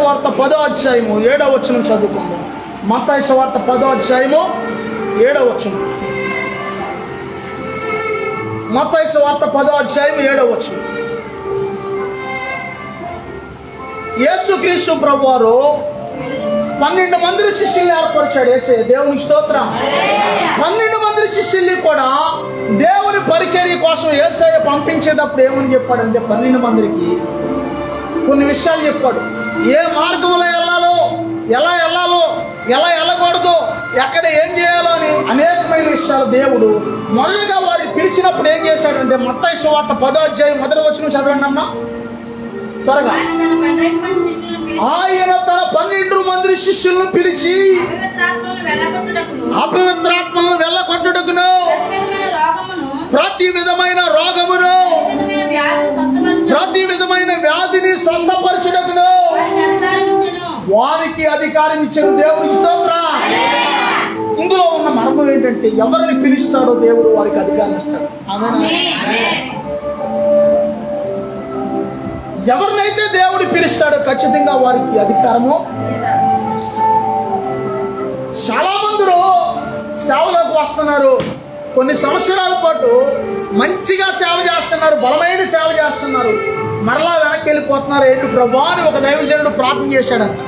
సువార్త 10వ అధ్యాయము 7వ వచనం చదువుకుందాం. మత్తయి సువార్త 10వ అధ్యాయము 7వ వచనం. మత్తయి సువార్త 10వ అధ్యాయం 7వ వచనం. యేసుక్రీస్తు ప్రభువారు 12 మంది శిష్యుల్ని ఏర్పరిచాడు. యేసయ్య, దేవునికి స్తోత్రం. 12 మంది శిష్యుల్ని కూడా దేవుని పరిచర్య కోసం యేసయ్య పంపించేటప్పుడు ఏమని చెప్పాడంటే 12 మందికి కొన్ని విషయాలు చెప్పాడు. ఏ మార్గంలో వెళ్ళాలో, ఎలా వెళ్ళాలో, ఎలా వెళ్ళకూడదు, ఎక్కడ ఏం చేయాలో అని అనేకమైన విషయాలు దేవుడు మొదలుగా వారిని పిలిచినప్పుడు ఏం చేశాడంటే మత్తయి సువార్త 10వ అధ్యాయం 1వ వచనం చదవండి అమ్మా త్వరగా. ఆయన తన 12 మంది శిష్యులను పిలిచి అపవిత్రాత్మలను వెళ్ళగొట్టుటకును, ప్రతి విధమైన రోగమును, ప్రతి విధమైన వ్యాధిని స్వస్థపరచుటకును వారికి అధికారం ఇచ్చిన దేవునికి స్తోత్రం. ఇందులో ఉన్న మర్మం ఏంటంటే ఎవరిని పిలుస్తాడో దేవుడు వారికి అధికారం ఇస్తాడు. ఎవరినైతే దేవుడు పిలుస్తాడో ఖచ్చితంగా వారికి అధికారము. చాలా మంది సేవలోకి వస్తున్నారు, కొన్ని సంవత్సరాల పాటు మంచిగా సేవ చేస్తున్నారు, బలమైన సేవ చేస్తున్నారు, మరలా వెనక్కి వెళ్ళిపోతున్నారు. ఏంటి ప్రభా అని ఒక దైవజనుడు ప్రార్థన చేశాడంట.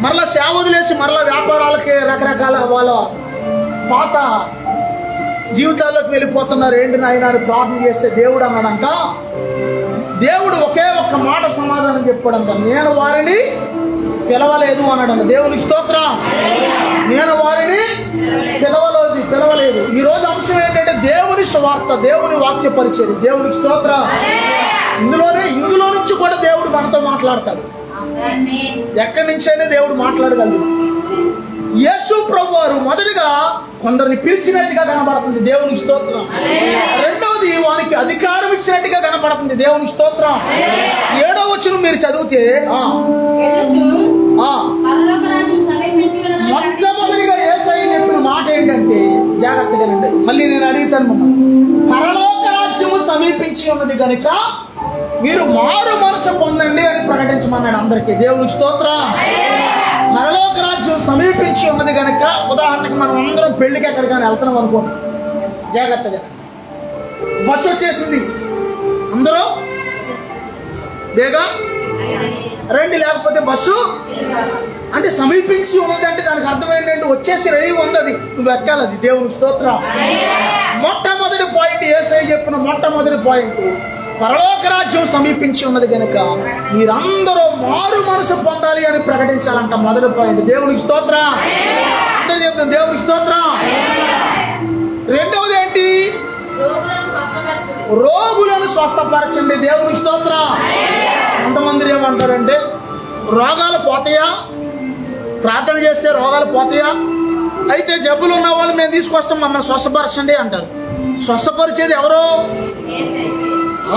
మరలా సేవ వదిలేసి మరలా వ్యాపారాలకి రకరకాల వాళ్ళ పాత జీవితాల్లోకి వెళ్ళిపోతున్నారు. ఏంటి నాయన అని ప్రార్థన చేస్తే దేవుడు అన్నాడంట, దేవుడు ఒకే ఒక్క మాట సమాధానం చెప్పాడంట, నేను వారిని పిలవలేదు అన్నాడంట. దేవునికి స్తోత్రం. నేను వారిని పిలవలేదు. ఈ రోజు అంశం ఏంటంటే దేవుని సువార్త, దేవుని వాక్య పరిచర్య. దేవునికి స్తోత్రం. ఇందులో నుంచి కూడా దేవుడు మనతో మాట్లాడతాడు. ఎక్కడి నుంచైనా దేవుడు మాట్లాడగలడు. యేసు ప్రభువారు మొదటిగా కొందరిని పిలిచినట్టుగా కనబడుతుంది. దేవునికి స్తోత్రం. రెండవది వానికి అధికారం ఇచ్చినట్టుగా కనబడుతుంది. దేవునికి స్తోత్రం. 7వ వచనం మీరు చదివితే మొట్టమొదటిగా యేసయ్య చెప్పిన మాట ఏంటంటే, జాగ్రత్తగా రండి, మళ్ళీ నేను అడుగుతాను మమ్మల్ని, పరలోక రాజ్యము సమీపించి ఉన్నది కనుక మీరు మారు మనసు పొందండి అని ప్రకటించమన్నాడు అందరికీ. దేవునికి స్తోత్రం. పరలోక రాజ్యం సమీపించి ఉన్నది కనుక, ఉదాహరణకి మనం అందరం పెళ్లికి ఎక్కడికైనా వెళ్తున్నాం అనుకోండి, జాగ్రత్తగా బస్సు వచ్చేసింది, అందరూ బేగా రండి, లేకపోతే బస్సు అంటే సమీపించి ఉన్నది అంటే దానికి అర్థం ఏంటంటే వచ్చేసి రెడీ ఉంది, నువ్వు ఎక్కాలి. అది దేవునికి స్తోత్రం. మొట్టమొదటి పాయింట్ యేసయ్య చెప్పిన మొట్టమొదటి పాయింట్, పరలోక రాజ్యం సమీపించి ఉన్నది కనుక మీరందరూ మారు మనసు పొందాలి అని ప్రకటించాలంట. మొదటి పాయింట్. దేవునికి స్తోత్రం. అందరూ చెప్తాం దేవునికి స్తోత్రం. రెండవది ఏంటి? రోగులను స్వస్థపరచండి. దేవునికి స్తోత్రం. కొంతమంది ఏమంటారంటే రోగాలు పోతాయా, ప్రార్థన చేస్తే రోగాలు పోతాయా, అయితే జబ్బులు ఉన్న వాళ్ళు మేము తీసుకొస్తాం మమ్మల్ని స్వస్థపరచండి అంటారు. స్వస్థపరిచేది ఎవరో?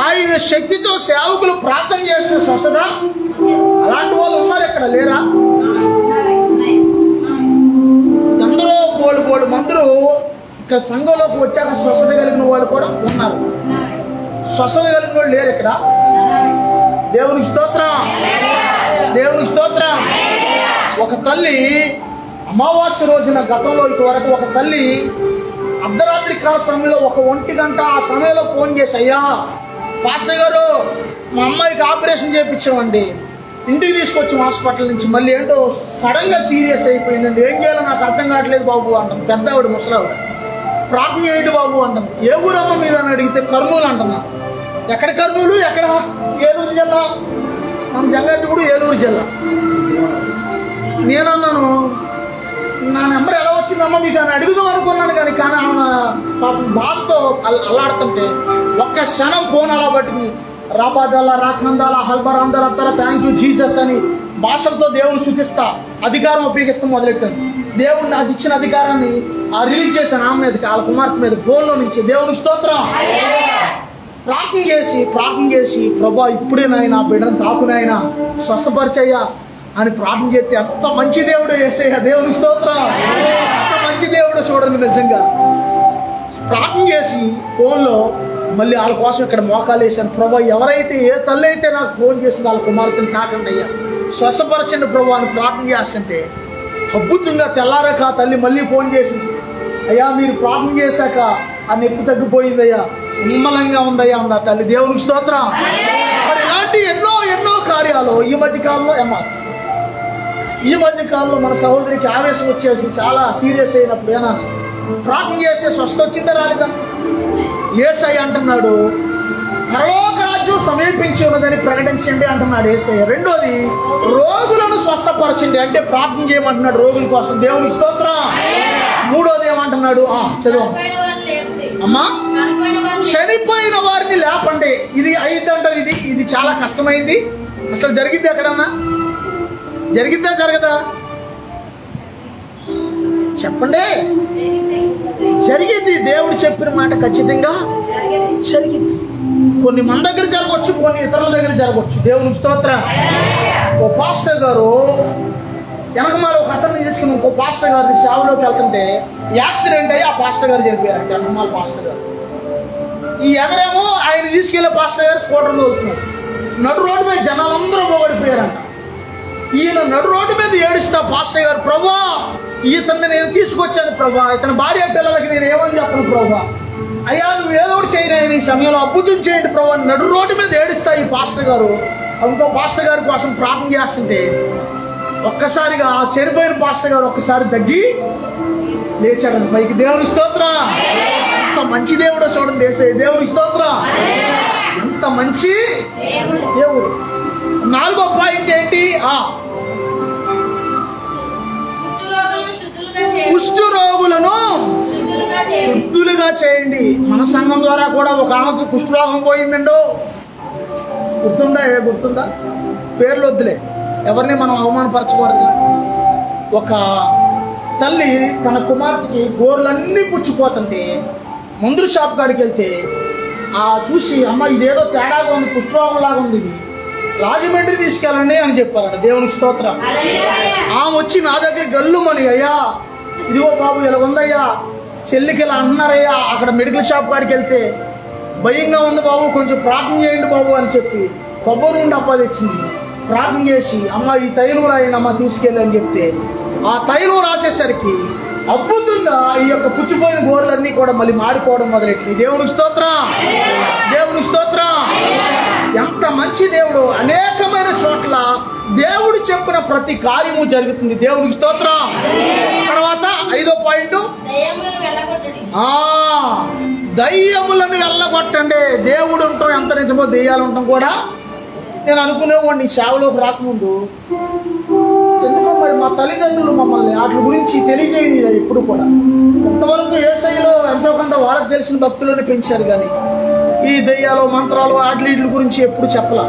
ఆయన శక్తితో సేవకులు ప్రార్థన చేస్తే స్వస్థత. అలాంటి వాళ్ళు ఉన్నారు, ఇక్కడ లేరా? అందరూ బోళ్ళు మందులు ఇక్కడ సంఘంలోకి వచ్చాక స్వస్థత కలిగిన వాళ్ళు కూడా ఉన్నారు. స్వస్థత కలిగిన వాళ్ళు లేరు ఇక్కడ. దేవునికి స్తోత్రం. దేవునికి స్తోత్రం. ఒక తల్లి అమావాస్య రోజున గతంలో ఇంతవరకు ఒక తల్లి అర్ధరాత్రి కాల సమయంలో 1 గంట ఆ సమయంలో ఫోన్ చేసి, అయ్యా పాస్టర్ గారు మా అమ్మాయికి ఆపరేషన్ చేయించామండి, ఇంటికి తీసుకొచ్చాం హాస్పిటల్ నుంచి, మళ్ళీ ఏంటో సడన్గా సీరియస్ అయిపోయిందండి, ఏం చేయాలో నాకు అర్థం కావట్లేదు బాబు అంటాం. పెద్దవాడు ముసలావిడ. ప్రార్థన చేయండి బాబు అంటాం. ఏ ఊరమ్మ మీరు అని అడిగితే కర్నూలు అంటున్నా. ఎక్కడ కర్నూలు? ఎక్కడ? ఏలూరు జిల్లా. మన జంగారెడ్డిగూడెం ఏలూరు జిల్లా. నేనన్నాను నా నెంబర్ ఎలా వచ్చిందమ్మా మీకు అని అడుగుదాం అనుకున్నాను, కానీ ఆమె పాపం బాధతో అల్లాడుతుంటే ఒక్క క్షణం ఫోన్ అలా పట్టుకుని రాబాదాల రాఖందాల హల్బరాందాల అత్తర థ్యాంక్ యూ జీసస్ అని భాషలతో దేవుని శుతిస్తా అధికారం ఉపయోగిస్తూ మొదలెట్టాను. దేవుడు నాకు ఇచ్చిన అధికారాన్ని రిలీజ్ చేశాను ఆమె మీదకి, వాళ్ళ కుమార్తె మీద ఫోన్లో నుంచి. దేవునికి స్తోత్రం. ప్రార్థన చేసి ప్రభా ఇప్పుడే నాయన బిడ్డను తాకునైనా స్వస్థపరిచయ్యా అని ప్రార్థన చేస్తే ఎంత మంచి దేవుడు యేసయ్య. దేవునికి స్తోత్రం. ఎంత మంచి దేవుడు చూడండి. నిజంగా ప్రార్థన చేసి ఫోన్లో మళ్ళీ వాళ్ళ కోసం ఇక్కడ మోకాలు వేసాను. ప్రభా, ఎవరైతే ఏ తల్లి అయితే నాకు ఫోన్ చేసిందో వాళ్ళ కుమార్తెను తాకండి అయ్యా, స్వస్థపరచండి ప్రభా అని ప్రార్థన చేస్తుంటే అద్భుతంగా తెల్లారాక ఆ తల్లి మళ్ళీ ఫోన్ చేసింది. అయ్యా, మీరు ప్రార్థన చేశాక ఆ నొప్పి తగ్గిపోయిందయ్యా, నిమ్మలంగా ఉందయ్యా అంది ఆ తల్లి. దేవునికి స్తోత్రం. మరి ఇలాంటి ఎన్నో ఎన్నో కార్యాలు ఈ మధ్యకాలంలో ఈ మధ్యకాలంలో మన సహోదరికి ఆవేశం వచ్చేసి చాలా సీరియస్ అయినప్పుడు ఏనా ప్రార్థన చేస్తే స్వస్థ వచ్చిందా రాలేదా? యేసయ్య అంటున్నాడు, పరలోక రాజ్యం సమీపించి ఉన్నదని ప్రకటించండి అంటున్నాడు యేసయ్య. రెండోది, రోగులను స్వస్థపరచండి అంటే ప్రార్థన చేయమంటున్నాడు రోగుల కోసం. దేవునికి స్తోత్రం. మూడోది ఏమంటున్నాడు? చదువు అమ్మా. చనిపోయిన వారిని లేపండి. ఇది అయిద్దంటారు. ఇది చాలా కష్టమైంది. అసలు జరిగిద్ది ఎక్కడన్నా? జరిగిద్దా జరగదా? చెప్పండి. జరిగింది. దేవుడు చెప్పిన మాట ఖచ్చితంగా జరిగింది. కొన్ని మన దగ్గర జరగవచ్చు, కొన్ని ఇతరుల దగ్గర జరగవచ్చు. దేవునికి స్తోత్రం. ఓ పాస్టర్ గారు వెనకమాల ఒక అతన్ని తీసుకుని ఇంకో పాస్టర్ గారిని సేవలోకి వెళ్తుంటే యాక్సిడెంట్ అయ్యి ఆ పాస్టర్ గారు చనిపోయారంట. వెనకమాల పాస్టర్ గారు. ఈ ఎదరేమో ఆయన తీసుకెళ్లే పాస్టర్ గారు స్కూటర్లో వెళ్తున్నారు. నడు రోడ్డు మీద జనాలందరూ పోగొడిపోయారంట. ఈయన నడు రోడ్డు మీద ఏడుస్తా పాస్టర్ గారు, ప్రభా, ఇతన్ని నేను తీసుకొచ్చాను ప్రభా, ఇతని భార్య పిల్లలకి నేను ఏమని చెప్పను ప్రభా, అయ్యా నువ్వు ఏదో ఒకటి చేయను, ఈ సమయంలో అద్భుతం చేయండి ప్రభా. నడు రోడ్డు మీద ఏడుస్తా ఈ పాస్టర్ గారు ఇంకో పాస్టర్ గారి కోసం ప్రార్థన చేస్తుంటే ఒక్కసారిగా చనిపోయిన పాస్టర్ గారు ఒక్కసారి తగ్గి లేచాడండి పైకి. దేవుని స్తోత్రం. ఎంత మంచి దేవుడో చూడండి యేసయ్య. దేవుని స్తోత్రం. ఎంత మంచి దేవుడు. నాలుగో పాయింట్ ఏంటి? కుష్టు రోగులను శుద్ధులుగా చేయండి. మన సంఘం ద్వారా కూడా ఒక ఆమెకు కుష్ఠరోగం పోయిందండో. గుర్తుందా? పేర్లు వద్దులే, ఎవరిని మనం అవమానపరచకూడదు. ఒక తల్లి తన కుమార్తెకి గోర్లన్నీ పుచ్చిపోతుంటే మందుల షాప్ కాడికి వెళ్తే చూసి, అమ్మ ఇదేదో తేడాగా ఉంది, కుష్ఠరోగం లాగా ఉంది, ఇది రాజమండ్రి తీసుకెళ్ళండి అని చెప్పారట. దేవునికి స్తోత్రం. ఆమె వచ్చి నా దగ్గర గల్లుమని, అయ్యా ఇదిగో బాబు ఇలా ఉందయ్యా, చెల్లికి ఇలా అంటున్నారయ్యా, అక్కడ మెడికల్ షాప్ కాడికి వెళ్తే భయంగా ఉంది బాబు, కొంచెం ప్రార్థన చేయండి బాబు అని చెప్పి కొబ్బరి నుండి అప్ప తెచ్చింది. ప్రార్థన చేసి, అమ్మ ఈ తైలం రాయండి అమ్మ తీసుకెళ్ళి అని చెప్తే ఆ తైలం రాసేసరికి అద్భుతంగా ఈ యొక్క పుచ్చిపోయిన గోర్లన్నీ కూడా మళ్ళీ మాడిపోవడం మొదలెట్టింది. దేవునికి స్తోత్రం. దేవునికి స్తోత్రం. ఎంత మంచి దేవుడు. అనేకమైన చోట్ల దేవుడు చెప్పిన ప్రతి కార్యము జరుగుతుంది. దేవునికి స్తోత్రం. తర్వాత 5వ పాయింట్, దయ్యములను వెళ్ళగొట్టండి. దేవుడు ఉంటాం ఎంత నిజమో దెయ్యాలు ఉంటాం కూడా. నేను అనుకునేవాడిని సేవలోకి రాకముందు, ఎందుకో మరి మా తల్లిదండ్రులు మమ్మల్ని వాటి గురించి తెలియజేయలేదు ఎప్పుడు కూడా. కొంతవరకు యేసయ్యలో ఎంతో కొంత వాళ్ళకి తెలిసిన భక్తులను పెంచారు, కానీ ఈ దెయ్యాలు మంత్రాలు వాటి గురించి ఎప్పుడు చెప్పలా.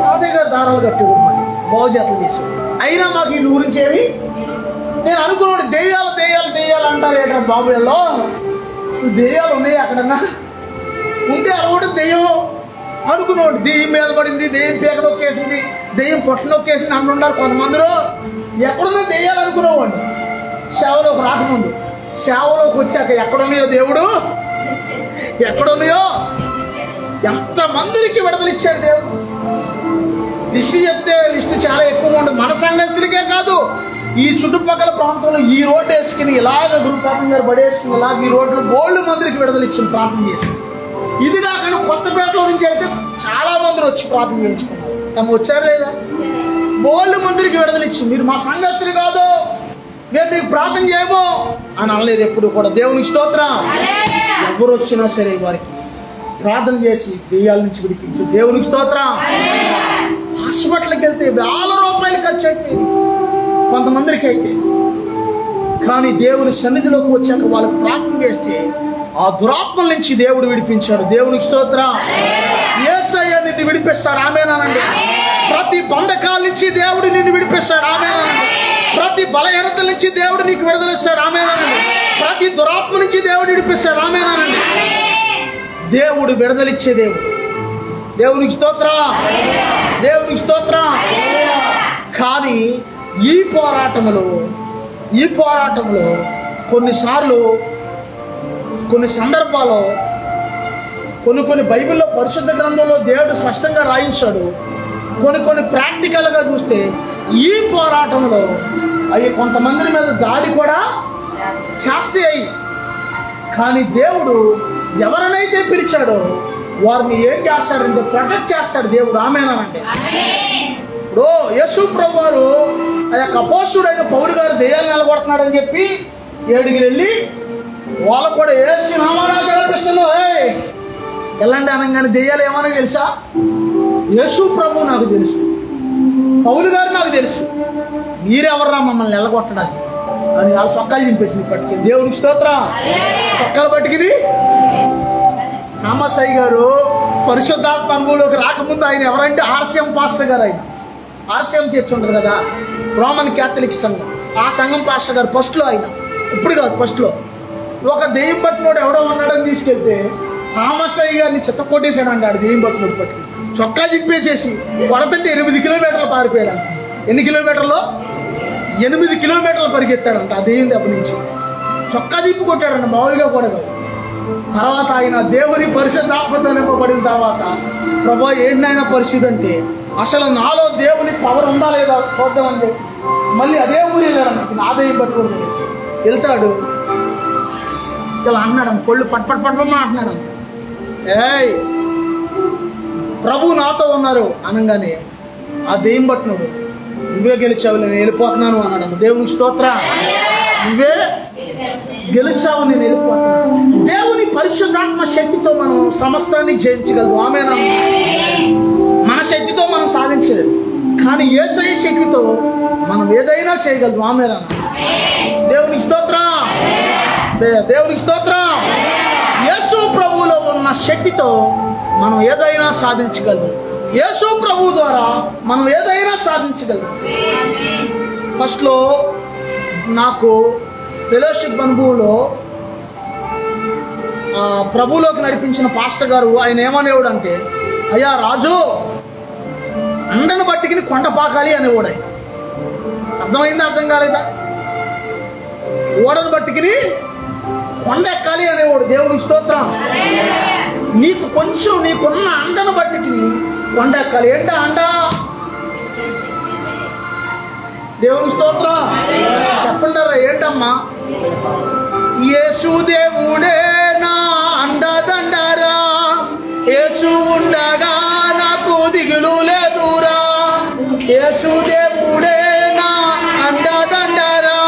తాతయ్య గారు దారాలు కట్టేవాడు, మరి బాగుజాతలు చేసేవాడు. అయినా మాకు వీటి గురించి ఏమి నేను అనుకున్నాడు. దెయ్యాలు దెయ్యాలు దెయ్యాలు అంటారు ఏంటో బాబుల్లో. అసలు దెయ్యాలు ఉన్నాయి అక్కడన్నా? ఉంటే అలవాటు దెయ్యం అనుకున్నాడు. దెయ్యం మీద పడింది, దెయ్యం పీక నొక్కేసింది, దెయ్యం పొట్ట నొక్కేసింది అంటున్నారు కొంతమందిలో. ఎక్కడున్నా దెయ్యాలు అనుకునేవాడిని సేవలోకి రాకముందు. సేవలోకి వచ్చాక ఎక్కడున్నాయో దేవుడు, ఎక్కడున్నాయో ఎంతమందికి విడుదలిచ్చాడు దేవుడు. లిస్టు చెప్తే లిస్టు చాలా ఎక్కువగా ఉంటుంది. మన సంఘస్థులకే కాదు, ఈ చుట్టుపక్కల ప్రాంతంలో ఈ రోడ్డు వేసుకుని ఇలాగ గురుపాపం గారు బడేసుకుని ఇలాగ ఈ రోడ్లు గోల్డ్ మందిరికి విడుదలిచ్చింది ప్రార్థన చేసి. ఇది కాకుండా కొత్తపేటలో నుంచి అయితే చాలా మంది వచ్చి ప్రార్థన చేయించుకున్నారు. తమ వచ్చారు లేదా? గోల్డ్ మందిరికి విడుదలిచ్చింది. మీరు మా సంఘస్థులు కాదు, మేము మీకు ప్రార్థన చేయము అని అనలేదు ఎప్పుడు కూడా. దేవునికి స్తోత్రం. ఎవరు వచ్చినా సరే వారికి ప్రార్థన చేసి దెయ్యాల నుంచి విడిపించు. దేవునికి స్తోత్రం. హాస్పిటల్కి వెళ్తే వేల రూపాయలు ఖర్చు అయిపోయింది కొంతమందికి అయితే, కానీ దేవుని సన్నిధిలోకి వచ్చాక వాళ్ళకి ప్రార్థన చేస్తే ఆ దురాత్మల నుంచి దేవుడు విడిపించాడు. దేవునికి స్తోత్రం. యేసయ్య నిన్ను విడిపిస్తాడు. ఆమేనండి. ప్రతి బంధకాల నుంచి దేవుడు నిన్ను విడిపిస్తాడు. ఆమేనండి. ప్రతి బలహీనతల నుంచి దేవుడు నీకు విడుదలిస్తాడు. ఆమేనండి. ప్రతి దురాత్మ నుంచి దేవుడు విడిపిస్తాడు. ఆమేనండి. దేవుడు విడుదలిచ్చే దేవుడు. దేవునికి స్తోత్రం. దేవునికి స్తోత్రం. కానీ ఈ పోరాటంలో కొన్ని సందర్భాల్లో కొన్ని బైబిల్లో పరిశుద్ధ గ్రంథంలో దేవుడు స్పష్టంగా రాయించాడు. కొన్ని ప్రాక్టికల్గా చూస్తే ఈ పోరాటంలో అవి కొంతమంది మీద దాడి కూడా చేస్తాయి. కానీ దేవుడు ఎవరినైతే పిలిచాడో వారిని ఏం చేస్తాడంటే ప్రొటెక్ట్ చేస్తాడు దేవుడు. ఆమేనంటే ఇప్పుడు యేసు ప్రభు వారు ఆ యొక్క అపోస్తుడైన పౌలు గారు దెయ్యాలు నిలబడుతున్నాడని చెప్పి 7కి వెళ్ళి వాళ్ళు కూడా యేసు నామమున కనిపిస్తున్నావు ఎలాంటి అనగానే దెయ్యాలు ఏమన్నా తెలుసా? యేసు ప్రభు నాకు తెలుసు, పౌలు గారు నాకు తెలుసు, మీరెవర్రా మమ్మల్ని నిలగొట్టడానికి అని వాళ్ళు చొక్కాలు చింపేసింది పట్టుకుని. దేవునికి స్తోత్రం. చొక్కాలు పట్టుకుని రామసాయి గారు పరిశుద్ధాత్మ అనుభవంలోకి రాకముందు ఆయన ఎవరంటే ఆర్సిఎం పాస్టర్ గారు. ఆయన ఆర్సిఎం చర్చ్ ఉంటుంది కదా, రోమన్ క్యాథలిక్ సంఘం. ఆ సంఘం పాస్టర్ గారు ఫస్ట్లో, ఆయన ఇప్పుడు కాదు ఫస్ట్లో. ఒక దెయ్యం పట్టినోడు ఎవడో ఉన్నాడని తీసుకెళ్తే రామసాయి గారిని చిత్త కొట్టేశాడు అంటాడు. దెయ్యం పట్టినోడు పట్టుకుని చొక్కా చింపేసేసి కొడతంటే 8 కిలోమీటర్లు పారిపోయాడంట. ఎన్ని కిలోమీటర్లు? 8 కిలోమీటర్లు పరిగెత్తాడంట ఆ దెయ్యం దెబ్బ నుంచి. చొక్కా చింపు కొట్టాడంట, మామూలుగా కూడా కాదు. తర్వాత ఆయన దేవుని పరిశుద్ధాత్మతో నింపబడిన తర్వాత ప్రభా ఏంటైనా పరిస్థితి అంటే అసలు నాలో దేవుని పవర్ ఉందా లేదా చూద్దామని చెప్పి మళ్ళీ అదే ఊరు వెళ్ళారన్నమాట. నా దెయ్యం పట్టుకోవద్దు వెళ్తాడు, ఇలా అన్నాడు, కొళ్ళు పట్పట్పట్మా అంటున్నాడు. ఏయ్ ప్రభు నాతో ఉన్నారు అనగానే ఆ దెయ్యం పట్టినాడు, నువ్వే గెలిచావు, నేను వెళ్ళిపోతున్నాను అన్నాడు. దేవునికి స్తోత్ర. నువ్వే గెలిచావు, నేను వెళ్ళిపోతున్నాను. దేవుని పరిశుద్ధాత్మ శక్తితో మనం సమస్తాన్ని జయించగలము. ఆమేనా? మన శక్తితో మనం సాధించలేదు, కానీ యేసయ్య శక్తితో మనం ఏదైనా చేయగలము. ఆమేనా? దేవునికి స్తోత్రం. దేవునికి స్తోత్రం. యేసు ప్రభువులో ఉన్న శక్తితో మనం ఏదైనా సాధించగలము. యేసు ప్రభు ద్వారా మనం ఏదైనా సాధించగలము. ఫస్ట్లో నాకు ఫెలోషిప్ అనుభవంలో ప్రభువులోకి నడిపించిన పాస్టర్ గారు ఆయన ఏమనేవాడు అంటే, అయ్యా రాజు అండను బట్టికి కొండ పాకాలి అనేవాడు. ఆయన అర్థమైందా? అర్థం కాలేదా? ఓడను బట్టికి కొండ ఎక్కాలి అనేవాడు. దేవుని స్తోత్రం. నీకు కొంచెం నీకున్న అండను బట్టికి కొండ ఎక్కాలి. ఏంటా అండ? దేవుని స్తోత్రం. చెప్పండారా ఏంటమ్మా? యేసు దేవుడే నా అండదండరా, యేసు ఉండగా నాకు దిగులు లేదురా. యేసు దేవుడే నా అండదండరా,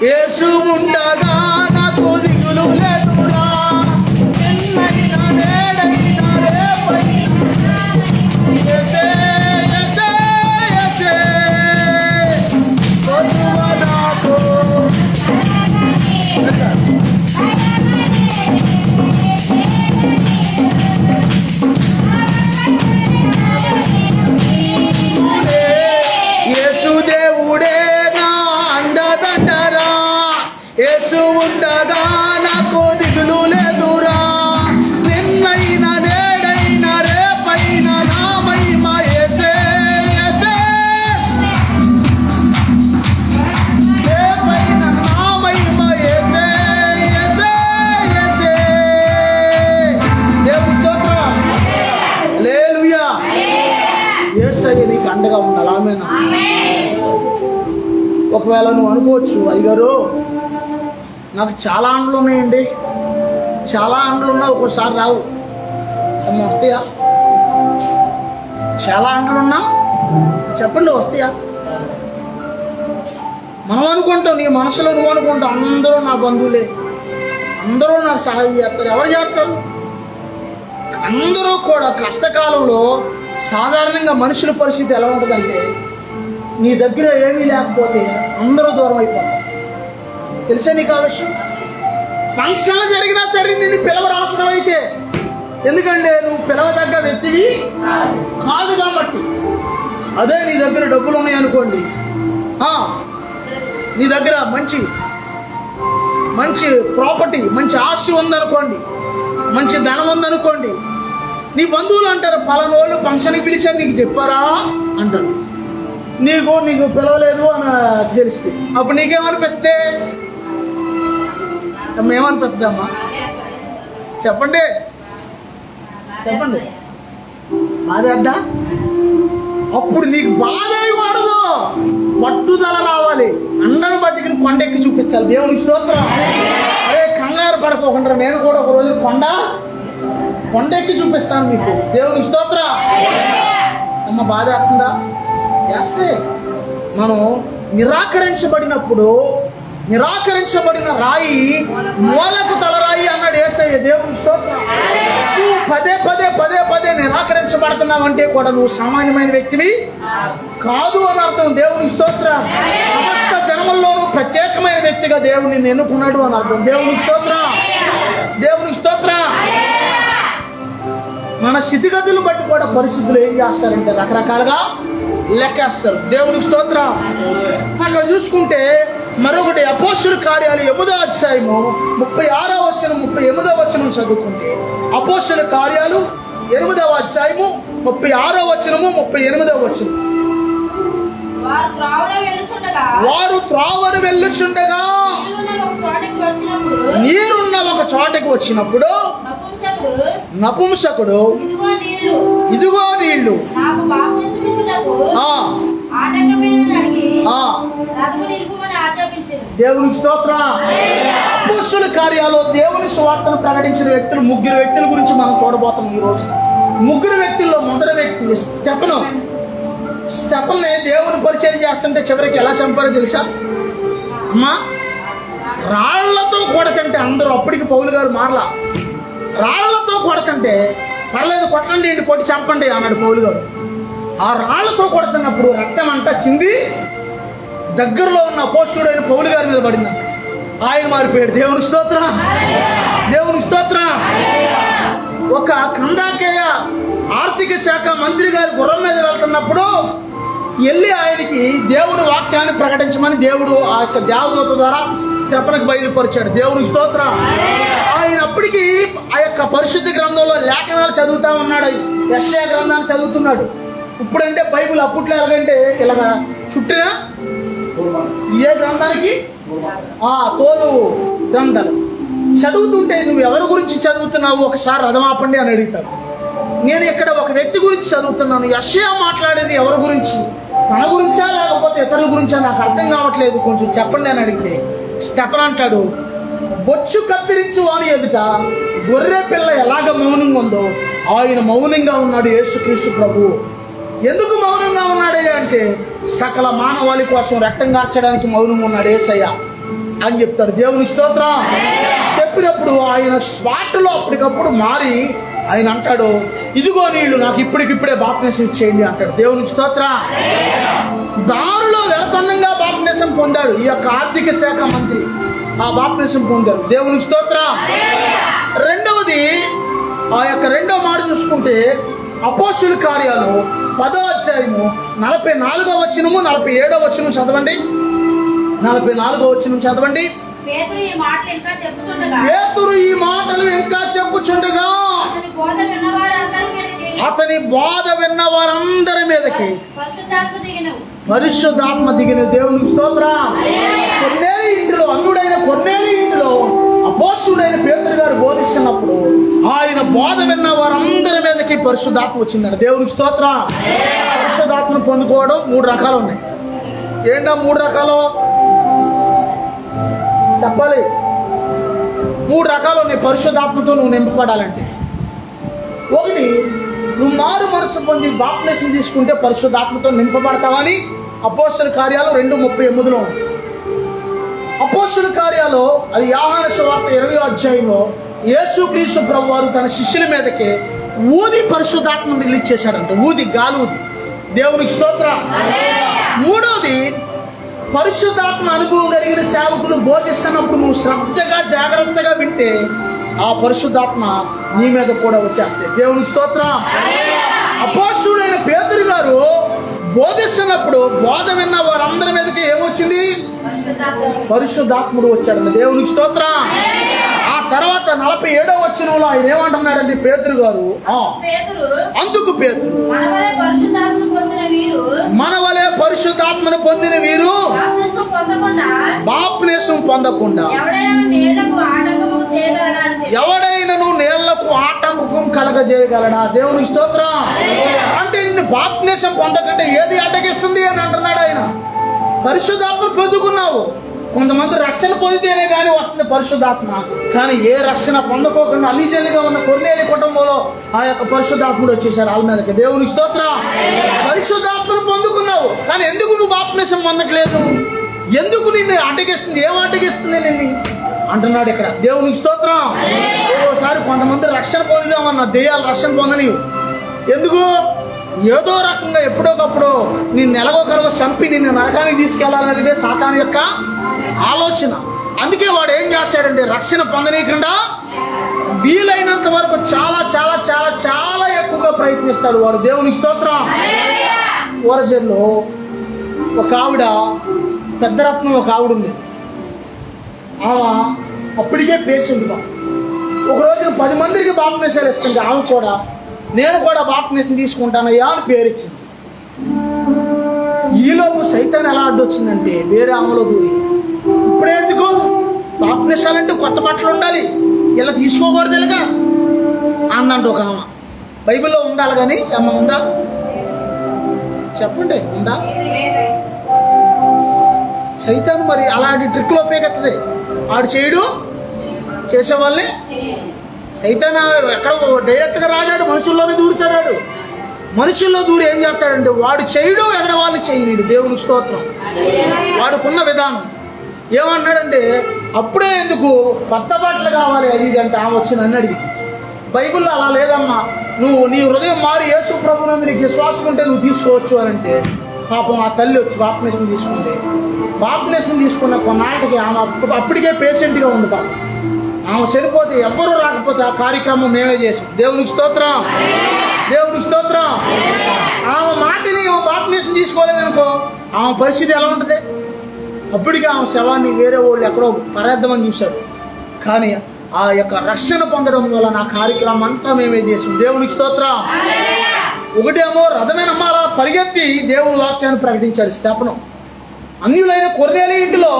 యేసు ఉండగా నాకు దిగులు లేదురా. ఎన్నైనా నేడైనా రేపైనా యేసే యేసే యేసే కొలువ నాకు. యేసు దేవుడే నా అండదండరా, యేసు ఉండగా నాకు దిగులు లేదురా. నిన్నైనా నేడైనా రేపైనా నా మహిమ యేసే యేసే, రేపైనా నా మహిమ యేసే యేసే యేసే. దేవుని స్తోత్రం. హల్లెలూయా. యేసయ్య నీకు అండగా ఉండాలి. ఆమేన్. ఒకవేళ నువ్వు అనుకోవచ్చు, అయ్యగారు నాకు చాలా అండ్లు ఉన్నాయండి, చాలా అండ్లు ఉన్నా ఒక్కోసారి రావు. వస్తాయా? చాలా అండ్లు ఉన్నా చెప్పండి, వస్తాయా? మనం అనుకుంటాం, నీ మనసులో నువ్వు అనుకుంటావు అందరూ నా బంధువులే, అందరూ నాకు సహాయం చేస్తారు. ఎవరు చేస్తారు? అందరూ కూడా కష్టకాలంలో సాధారణంగా మనుషుల పరిస్థితి ఎలా ఉంటుందంటే, నీ దగ్గర ఏమీ లేకపోతే అందరూ దూరం అయిపోతారు. తెలుసా నీకు ఆ విషయం? ఫంక్షన్లు జరిగినా సరే నేను పిలవరు అవసరం అయితే, ఎందుకంటే నువ్వు పిలవదగ్గ వ్యక్తివి కాదు కాబట్టి. అదే నీ దగ్గర డబ్బులు ఉన్నాయనుకోండి, నీ దగ్గర మంచి ప్రాపర్టీ, మంచి ఆస్తి ఉందనుకోండి, మంచి ధనం ఉందనుకోండి, నీ బంధువులు అంటారు పలానోళ్ళు ఫంక్షన్కి పిలిచారు నీకు చెప్పారా అంటారు. నీకు పిలవలేదు అని తెలిస్తే అప్పుడు నీకేమనిపిస్తే? ఏమనిపిస్తుందమ్మా చెప్పండి? చెప్పండి, బాధేద్దా? అప్పుడు నీకు బాధ అయ్యకూడదు, పట్టుదల రావాలి. అందరిని బట్టి కొండెక్కి చూపించాలి. దేవునికి స్తోత్రం. అరే కంగారు పడిపోకుండా నేను కూడా ఒక రోజు కొండెక్కి చూపిస్తాను మీకు. దేవునికి స్తోత్రం. అమ్మ బాధ అవుతుందా? చేస్తే మనం నిరాకరించబడిన రాయి మూలకు తలరాయి అన్నాడు యేసయ్య. దేవుని స్తోత్రం. నువ్వు పదే నిరాకరించబడుతున్నావంటే కూడా నువ్వు సామాన్యమైన వ్యక్తివి కాదు అని అర్థం. దేవుని స్తోత్రం. సమస్త జనముల్లోనూ ప్రత్యేకమైన వ్యక్తిగా దేవుడిని నిన్ను ఎన్నుకున్నాడు అని అర్థం. దేవుని స్తోత్రం. దేవుని స్తోత్రం. మన స్థితిగతులు బట్టి కూడా పరిస్థితులు ఏం చేస్తారంటే రకరకాలుగా లెక్కేస్తారు. దేవునికి స్తోత్రం. అక్కడ చూసుకుంటే మరొకటి అపోస్తుల కార్యాలు 8వ అధ్యాయము 36వ వచనం 38వ వచనం చదువుకుంటే, అపోస్తుల కార్యాలు 8వ అధ్యాయము 36వ వచనము 38వ వచనం. వారు త్రావను వెళ్ళుచుండగా నీరున్న ఒక చోటకి వచ్చినప్పుడు నపుంసకుడు ఇదిగో నీళ్లు దేవునికి స్తోత్రం. అపోస్తుల కార్యాల్లో దేవుని సువార్తను ప్రకటించిన వ్యక్తులు 3 వ్యక్తుల గురించి మనం చూడబోతాం ఈ రోజు. 3 వ్యక్తుల్లో మొదటి వ్యక్తి స్టెఫన్ దేవుని పరిచయం చేస్తుంటే చివరికి ఎలా చంపారో తెలుసా అమ్మా? రాళ్లతో కొడకంటే అందరూ అప్పటికి పౌలు గారు మారలా. రాళ్లతో కొడకంటే పర్లేదు, కొట్టండి, ఇంటి కొట్టి చంపండి అన్నాడు పౌలు గారు. ఆ రాళ్లతో కొడుతున్నప్పుడు రక్తం అంతా చింది దగ్గరలో ఉన్న అపోస్తుడైన పౌలు గారి మీద పడిందంట. ఆయన మారిపోయాడు. దేవుని స్తోత్రం. దేవుని స్తోత్రం. ఒక కందాకేయ ఆర్థిక శాఖ మంత్రి గారి గుర్రం మీద వెళ్తున్నప్పుడు వెళ్ళి ఆయనకి దేవుడు వాక్యాన్ని ప్రకటించమని దేవుడు ఆ యొక్క దేవదూత ద్వారా స్టెఫనుకు బయలుపరిచాడు. దేవునికి స్తోత్రం. ఆయన అప్పటికి ఆ యొక్క పరిశుద్ధ గ్రంథంలో లేఖనాలు చదువుతా ఉన్నాడు. యెషయా గ్రంథాన్ని చదువుతున్నాడు. ఇప్పుడంటే బైబిల్, అప్పట్లో ఎలాగంటే ఇలాగా చుట్టిన ఏ గ్రంథానికి తోలు గ్రంథాలు చదువుతుంటే నువ్వు ఎవరి గురించి చదువుతున్నావు ఒకసారి రథమాపండి అని అడుగుతారు. నేను ఇక్కడ ఒక వ్యక్తి గురించి చదువుతున్నాను. యెషయా మాట్లాడేది ఎవరి గురించి? తన గురించా లేకపోతే ఇతరుల గురించా నాకు అర్థం కావట్లేదు, కొంచెం చెప్పండి అని అడిగితే స్టెఫన్ అంటాడు, బొచ్చు కత్తిరించి వాని ఎదుట గొర్రె పిల్ల ఎలాగ మౌనంగా ఉందో ఆయన మౌనంగా ఉన్నాడు యేసుక్రీస్తు ప్రభు. ఎందుకు మౌనంగా ఉన్నాడయ్యా అంటే సకల మానవాళి కోసం రక్తం కార్చడానికి మౌనంగా ఉన్నాడు యేసయ్య అని చెప్తాడు. దేవుని స్తోత్రం. చెప్పినప్పుడు ఆయన స్పాట్లో అప్పటికప్పుడు మారి ఆయన అంటాడు, ఇదిగో నీళ్లు, నాకు ఇప్పటికిప్పుడే బాప్టిజం ఇచ్చేయండి అంటాడు. దేవుని స్తోత్రం. దారిలో వెళ్తుండగా బాప్టిజం పొందాడు ఈ యొక్క ఆర్థిక శాఖ మంత్రి. ఆ బాప్టిజం పొందారు. దేవుని స్తోత్రం. రెండవది ఆ యొక్క రెండో మాట చూసుకుంటే అపోస్తుల కార్యాలు 10వ అధ్యాయము 44వ వచనము 47వ వచనం చదవండి. 44వ వచనం చదవండి. పేతురు ఈ మాటలు ఇంకా చెప్పుచుండగా అతని బోధ విన్న వారందరి మీదకి పరిశుద్ధాత్మ దిగిన. దేవునికి స్తోత్రం. కొర్నేలి ఇంటిలో, అన్నుడైన కొర్నేలి ఇంటిలో అపోస్తుడైన పేతురు గారు బోధిస్తున్నప్పుడు ఆయన బోధ విన్న వారందరి మీదకి పరిశుద్ధాత్మ వచ్చిందండి. దేవునికి స్తోత్రం. పరిశుద్ధాత్మను పొందుకోవడం 3 రకాలు ఉన్నాయి. ఏంటో 3 రకాలు చెప్పాలి. 3 రకాలు ఉన్నాయి పరిశుద్ధాత్మతో నువ్వు నింపబడాలంటే. ఒకటి, నువ్వు మారు మనసు పొంది బాప్టిజం తీసుకుంటే పరిశుద్ధాత్మతో నింపబడతావని అపోస్తుల కార్యాలు 2:38లో ఉంది. అపోస్తుల కార్యాలు అది యోహాను సువార్త 20వ అధ్యాయంలో యేసుక్రీస్తు ప్రభువారు తన శిష్యుల మీదకి ఊది పరిశుద్ధాత్మను రిలీజ్ చేశాడంట. గాలి ఊది. దేవునికి స్తోత్రం. మూడవది, పరిశుద్ధాత్మ అనుభవం కలిగిన సేవకులు బోధిస్తున్నప్పుడు నువ్వు శ్రద్ధగా జాగ్రత్తగా వింటే ఆ పరిశుద్ధాత్మ నీ మీద కూడా వచ్చేస్తాయి. దేవునికి స్తోత్రం. అపోస్తుడైన పేతురు గారు బోధిస్తున్నప్పుడు బోధ విన్న వారందరి మీదకి ఏమొచ్చింది? పరిశుద్ధాత్ముడు వచ్చాడు. దేవునికి స్తోత్రం. ఆ తర్వాత 47వ వచనంలో ఆయన ఏమంటున్నాడండి పేతురు గారు, అందుకు పేతురు, మన వలె పరిశుద్ధాత్మను పొందిన వీరు బాప్టిజం పొందకుండా ఎవడైనను నీళ్లకు ఆటంకం జ్ఞాపకం కలగజేయగలడా? దేవునికి స్తోత్రం. అంటే నిన్ను బాప్తిసం పొందకంటే ఏది అడ్డగిస్తుంది అని అంటున్నాడు ఆయన. పరిశుద్ధాత్మ పొందుకున్నావు. కొంతమంది రక్షణ పొందితేనే కానీ వస్తుంది పరిశుద్ధాత్మ, కానీ ఏ రక్షణ పొందుకోకుండా అలీజల్లిగా ఉన్న కొన్నేలి కుటుంబంలో ఆ యొక్క పరిశుద్ధాత్ముడు వచ్చేసాడు వాళ్ళ మీదకి. దేవునికి స్తోత్రం. పరిశుద్ధాత్మను పొందుకున్నావు, కానీ ఎందుకు నువ్వు బాప్తిసం పొందట్లేదు? ఎందుకు నిన్ను అడ్డగిస్తుంది? ఏం అడ్డగిస్తుంది నిన్ను అంటున్నాడు ఇక్కడ. దేవునికి స్తోత్రం. ఓసారి కొంతమంది రక్షణ పొందుదామన్న దెయ్యాలు రక్షణ పొందని ఎందుకు? ఏదో రకంగా ఎప్పుడోకప్పుడు నిన్ను ఎలాగోకరగో చంపి నిన్ను నరకానికి తీసుకెళ్లాలనేదే సాతాను యొక్క ఆలోచన. అందుకే వాడు ఏం చేస్తాడంటే రక్షణ పొందనీయకుండా వీలైనంత వరకు చాలా చాలా చాలా చాలా ఎక్కువగా ప్రయత్నిస్తాడు వాడు. దేవునికి స్తోత్రం. ఊరజర్లో ఒక ఆవిడ, పెద్ద రత్నం ఒక ఆవిడ ఉంది. ఆమె అప్పటికే పేషెంట్. ఒక రోజున 10 మందికి బాప్తిసాలు ఇస్తుంది. ఆమె కూడా నేను కూడా బాప్తిసం తీసుకుంటానయ్యా అని పేరిచ్చింది. ఈలోపు సైతాన్ ఎలా అడ్డొచ్చిందంటే వేరే ఆమెలో దూరి, ఇప్పుడేందుకు బాప్తిసాలంటే కొత్త బట్టలు ఉండాలి, ఇలా తీసుకోకూడదు ఇలాగా అన్నంట ఒక ఆమె. బైబిల్లో ఉండాలి కానీ అమ్మ ఉందా చెప్పండి, ఉందా? సైతాన్ మరి అలాంటి ట్రిక్లో ఉపయోగిస్తుంది. ఆడు చేయడు, చేసేవాళ్ళని. సైతాన్ ఎక్కడ డైరెక్ట్గా రాడాడు, మనుషుల్లోనే దూరుతాడు. మనుషుల్లో దూరి ఏం చేస్తాడంటే వాడు చేయడు, ఎదరవాళ్ళు చేయడు. దేవునికి స్తోత్రం. వాడుకున్న విధానం ఏమన్నాడంటే అప్పుడే ఎందుకు కొత్త బట్టలు కావాలి అది ఇది అంటే ఆమె వచ్చి నన్ను అడిగి. బైబిల్లో అలా లేదమ్మా, నువ్వు నీ హృదయం మారి యేసు ప్రభునందు నీకు విశ్వాసం ఉంటే నువ్వు తీసుకోవచ్చు అని అంటే పాపం ఆ తల్లి వచ్చి బాప్తిసం తీసుకుంది. బాప్తిసం తీసుకున్న కొన్నాళ్ళకి ఆమె అప్పటికే పేషెంట్గా ఉంది. పాపం ఆమె చనిపోతే ఎవ్వరూ రాకపోతే ఆ కార్యక్రమం మేమే చేసాం. దేవునికి స్తోత్రం. దేవునికి స్తోత్రం. ఆమె మాటని బాప్తిసం తీసుకోలేదనుకో ఆమె పరిస్థితి ఎలా ఉంటుంది? అప్పటికే ఆమె శవాన్ని వేరే వాళ్ళు ఎక్కడో పరేద్దామని చూశారు. కానీ ఆ యొక్క రక్షణ పొందడం వల్ల నా కార్యక్రమం అంతా మేమే చేసాం. దేవునికి స్తోత్రం. ఒకటేమో రథమేనమ్మ అలా పరిగెత్తి దేవుని వాక్యాన్ని ప్రకటించాడు స్తెఫను. అన్యులైన కొర్నేలి ఇంటిలో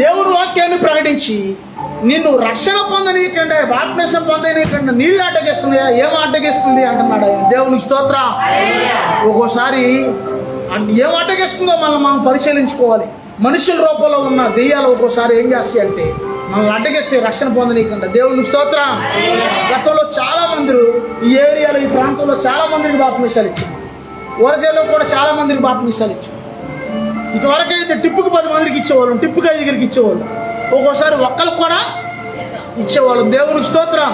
దేవుని వాక్యాన్ని ప్రకటించి నిన్ను రక్షణ పొందనీయకంటే బాప్తిసం పొందనీయకంటే నీళ్ళు అడ్డగిస్తున్నాయా? ఏం అడ్డగిస్తుంది అంటున్నాడు ఆయన. దేవునికి స్తోత్రం. ఒక్కోసారి ఏం అడ్డగిస్తుందో మనం పరిశీలించుకోవాలి. మనుషుల రూపంలో ఉన్న దెయ్యాలు ఒక్కోసారి ఏం చేస్తాయి అంటే మనల్ని అడ్డగిస్తే రక్షణ పొందనీయకుండా. దేవునికి స్తోత్రం. గతంలో చాలా మంది ఈ ఏరియాలో ఈ ప్రాంతంలో చాలా మందికి బాప్తిసాలు ఇచ్చారు. ఊరజలో కూడా చాలా మందికి బాప్తిసాలు ఇచ్చారు. ఇంతవరకు అయితే టిప్పుకి 10 మందికి ఇచ్చేవాళ్ళం, టిప్పుకి 5 ఇచ్చేవాళ్ళం, ఒక్కోసారి ఒక్కరికి కూడా ఇచ్చేవాళ్ళం. దేవునికి స్తోత్రం.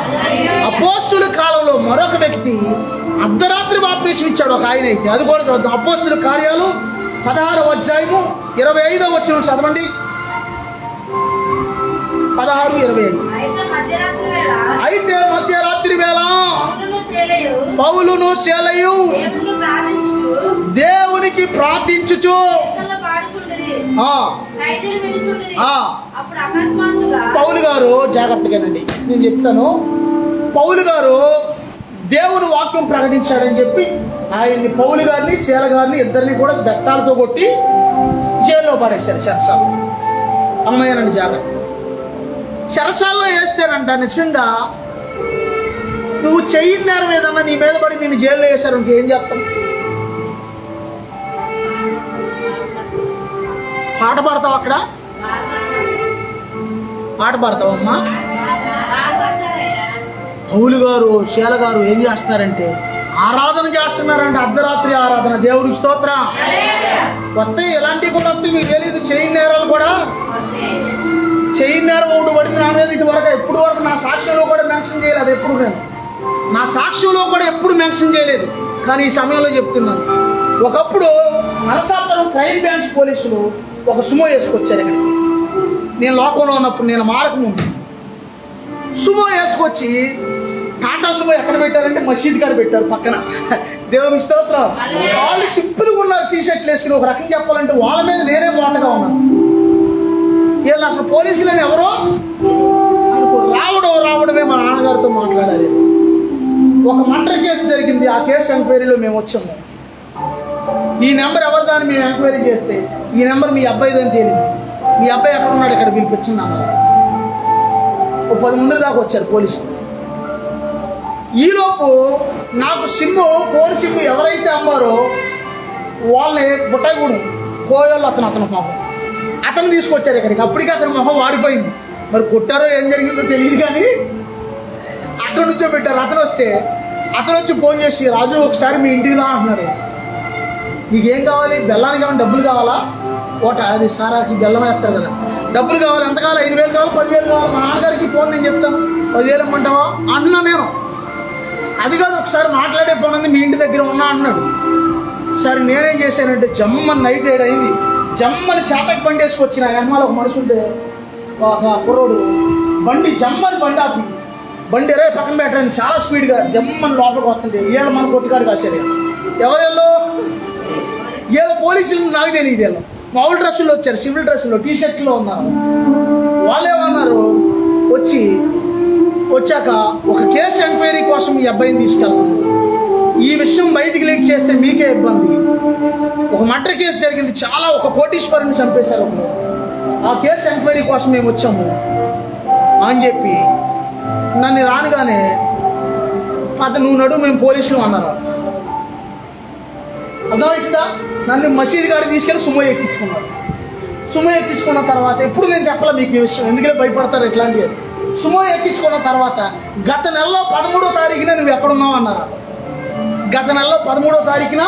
అపోస్తుల కాలంలో మరొక వ్యక్తి అర్ధరాత్రి బాప్తిసం ఇచ్చాడు ఒక ఆయన అయితే. అది కూడా అపోస్తుల కార్యాలు 16వ అధ్యాయము 25వ వచనం చదవండి. 16:25. అయితే మధ్యరాత్రి వేళ పౌలును శేలయు దేవునికి ప్రార్థించుచు పౌలు గారు, జాగ్రత్తగానండి నేను చెప్తాను, పౌలు గారు దేవుని వాక్యం ప్రకటించాడని చెప్పి ఆయన్ని పౌలు గారిని శేల గారిని ఇద్దరిని కూడా బెత్తాలతో కొట్టి జైల్లో పడేశారు. చెరసాల్లో. అమ్మాయినండి జాగ్రత్త. చెరసాల్లో వేస్తారంట నిజంగా నువ్వు చెయ్యి నేరం ఏదన్నా నీ మీద పడి నేను జైల్లో వేశారు అంటే ఏం చెప్తాం? పాట పాడతావు అక్కడ? పాట పాడతావమ్మా? పౌలు గారు శేల గారు ఏం చేస్తున్నారంటే ఆరాధన చేస్తున్నారంటే అర్ధరాత్రి ఆరాధన. దేవుడికి స్తోత్రం. కొత్త ఎలాంటివి కూడా వస్తాయి మీకు తెలియదు. చెయ్యి నేరాలు కూడా, చెయ్యి నేరం ఒకటి పడింది నా మీద ఇటువరకు ఎప్పుడు వరకు నా సాక్ష్యంలో కూడా మెన్షన్ చేయలేదు. ఎప్పుడు నేను నా సాక్ష్యంలో కూడా ఎప్పుడు మెన్షన్ చేయలేదు, కానీ ఈ సమయంలో చెప్తున్నాను. ఒకప్పుడు నరసాపురం క్రైమ్ బ్రాంచ్ పోలీసులు ఒక సుమో వేసుకొచ్చారు ఇక్కడికి. నేను లోకంలో ఉన్నప్పుడు, నేను మారక ముందు సుమో వేసుకొచ్చి టాటా సుమో ఎక్కడ పెట్టారంటే మసీద్ కాడ పెట్టారు పక్కన. దేవునికి స్తోత్రం. వాళ్ళు సింపుల్గా ఉన్నారు, టీషర్ట్లు వేసుకుని. ఒక రకం చెప్పాలంటే వాళ్ళ మీద నేనే మోటగా ఉన్నాను. వీళ్ళు అసలు పోలీసులని ఎవరో రావడమే మా నాన్నగారితో మాట్లాడాలి. ఒక మర్డర్ కేసు జరిగింది. ఆ కేసు ఎంక్వైరీలో మేము వచ్చాము. ఈ నెంబర్ ఎవరు దాన్ని మేము ఎంక్వైరీ చేస్తే ఈ నెంబర్ మీ అబ్బాయిదని తేలింది. మీ అబ్బాయి ఎక్కడ ఉన్నాడు, ఇక్కడ పిలిపించింది అన్నారు. ఓ 10 మంది దాకా వచ్చారు పోలీసులు. ఈలోపు నాకు ఫోన్ సిమ్ ఎవరైతే అమ్మారో వాళ్ళని బుట్టాయిగూడెం కోయోళ్ళు అతను పాపం అతను తీసుకొచ్చారు ఇక్కడికి. అప్పటికి అతని మొహం వాడిపోయింది. మరి కొట్టారో ఏం జరిగిందో తెలియదు, కానీ అక్కడి నుంచో పెట్టారు. అతను వచ్చి ఫోన్ చేసి, రాజు ఒకసారి మీ ఇంటికి రా అంటున్నాడు. నీకేం కావాలి? బెల్లానికి ఏమైనా డబ్బులు కావాలా? అది సారాకి బెల్లం వేస్తారు కదా, డబ్బులు కావాలి. ఎంత కావాలి? 5,000 కావాలి, 10,000 కావాలి. మా నాన్నగారికి ఫోన్ నేను చెప్తాను, 10,000 ఇమ్మంటావా అంటున్నా నేను. అది కాదు, ఒకసారి మాట్లాడే ఫోన్ ఉంది, మీ ఇంటి దగ్గర ఉన్నా అన్నాడు. సరే నేనేం చేశానంటే జమ్మని నైట్ 7 అయింది, జమ్మని చాటకి బండి వేసుకొచ్చిన. ఎనమాల ఒక మనిషి ఉంటే ఒక కుర్రోడు జమ్మని బండి ఆపి బండి రే పక్కన పెట్టాను చాలా స్పీడ్గా జమ్మని లోపలికి వస్తుంది. వీళ్ళు మన కొట్టుకాడికి వచ్చారు. ఎవరెల్లో ఏదో పోలీసులు నాకు తెలియదు. వీళ్ళు మామూలు డ్రెస్సుల్లో వచ్చారు, సివిల్ డ్రెస్సుల్లో, టీషర్ట్లో ఉన్నారు. వాళ్ళు ఏమన్నారు, వచ్చాక ఒక కేసు ఎంక్వైరీ కోసం ఈ అబ్బాయిని తీసుకెళ్తాను, ఈ విషయం బయటికి లీక్ చేస్తే మీకే ఇబ్బంది. ఒక మర్డర్ కేసు జరిగింది, ఒక కోటీశ్వరుని చంపేశారు ఒకరు. ఆ కేసు ఎంక్వైరీ కోసం మేము వచ్చాము అని చెప్పి నన్ను రానుగానే నువ్వు నడు, మేము పోలీసులు అన్నారు. అర్థమవుతుందా? నన్ను మసీదు గారికి తీసుకెళ్ళి సుమో ఎక్కించుకున్న తర్వాత ఎప్పుడు నేను చెప్పలే మీకు ఈ విషయం, ఎందుకంటే భయపడతారు ఇట్లాంటివి. సుమో ఎక్కించుకున్న తర్వాత గత నెలలో 13వ తారీఖున నువ్వు ఎక్కడున్నావు అన్నారు. గత నెలలో 13వ తారీఖున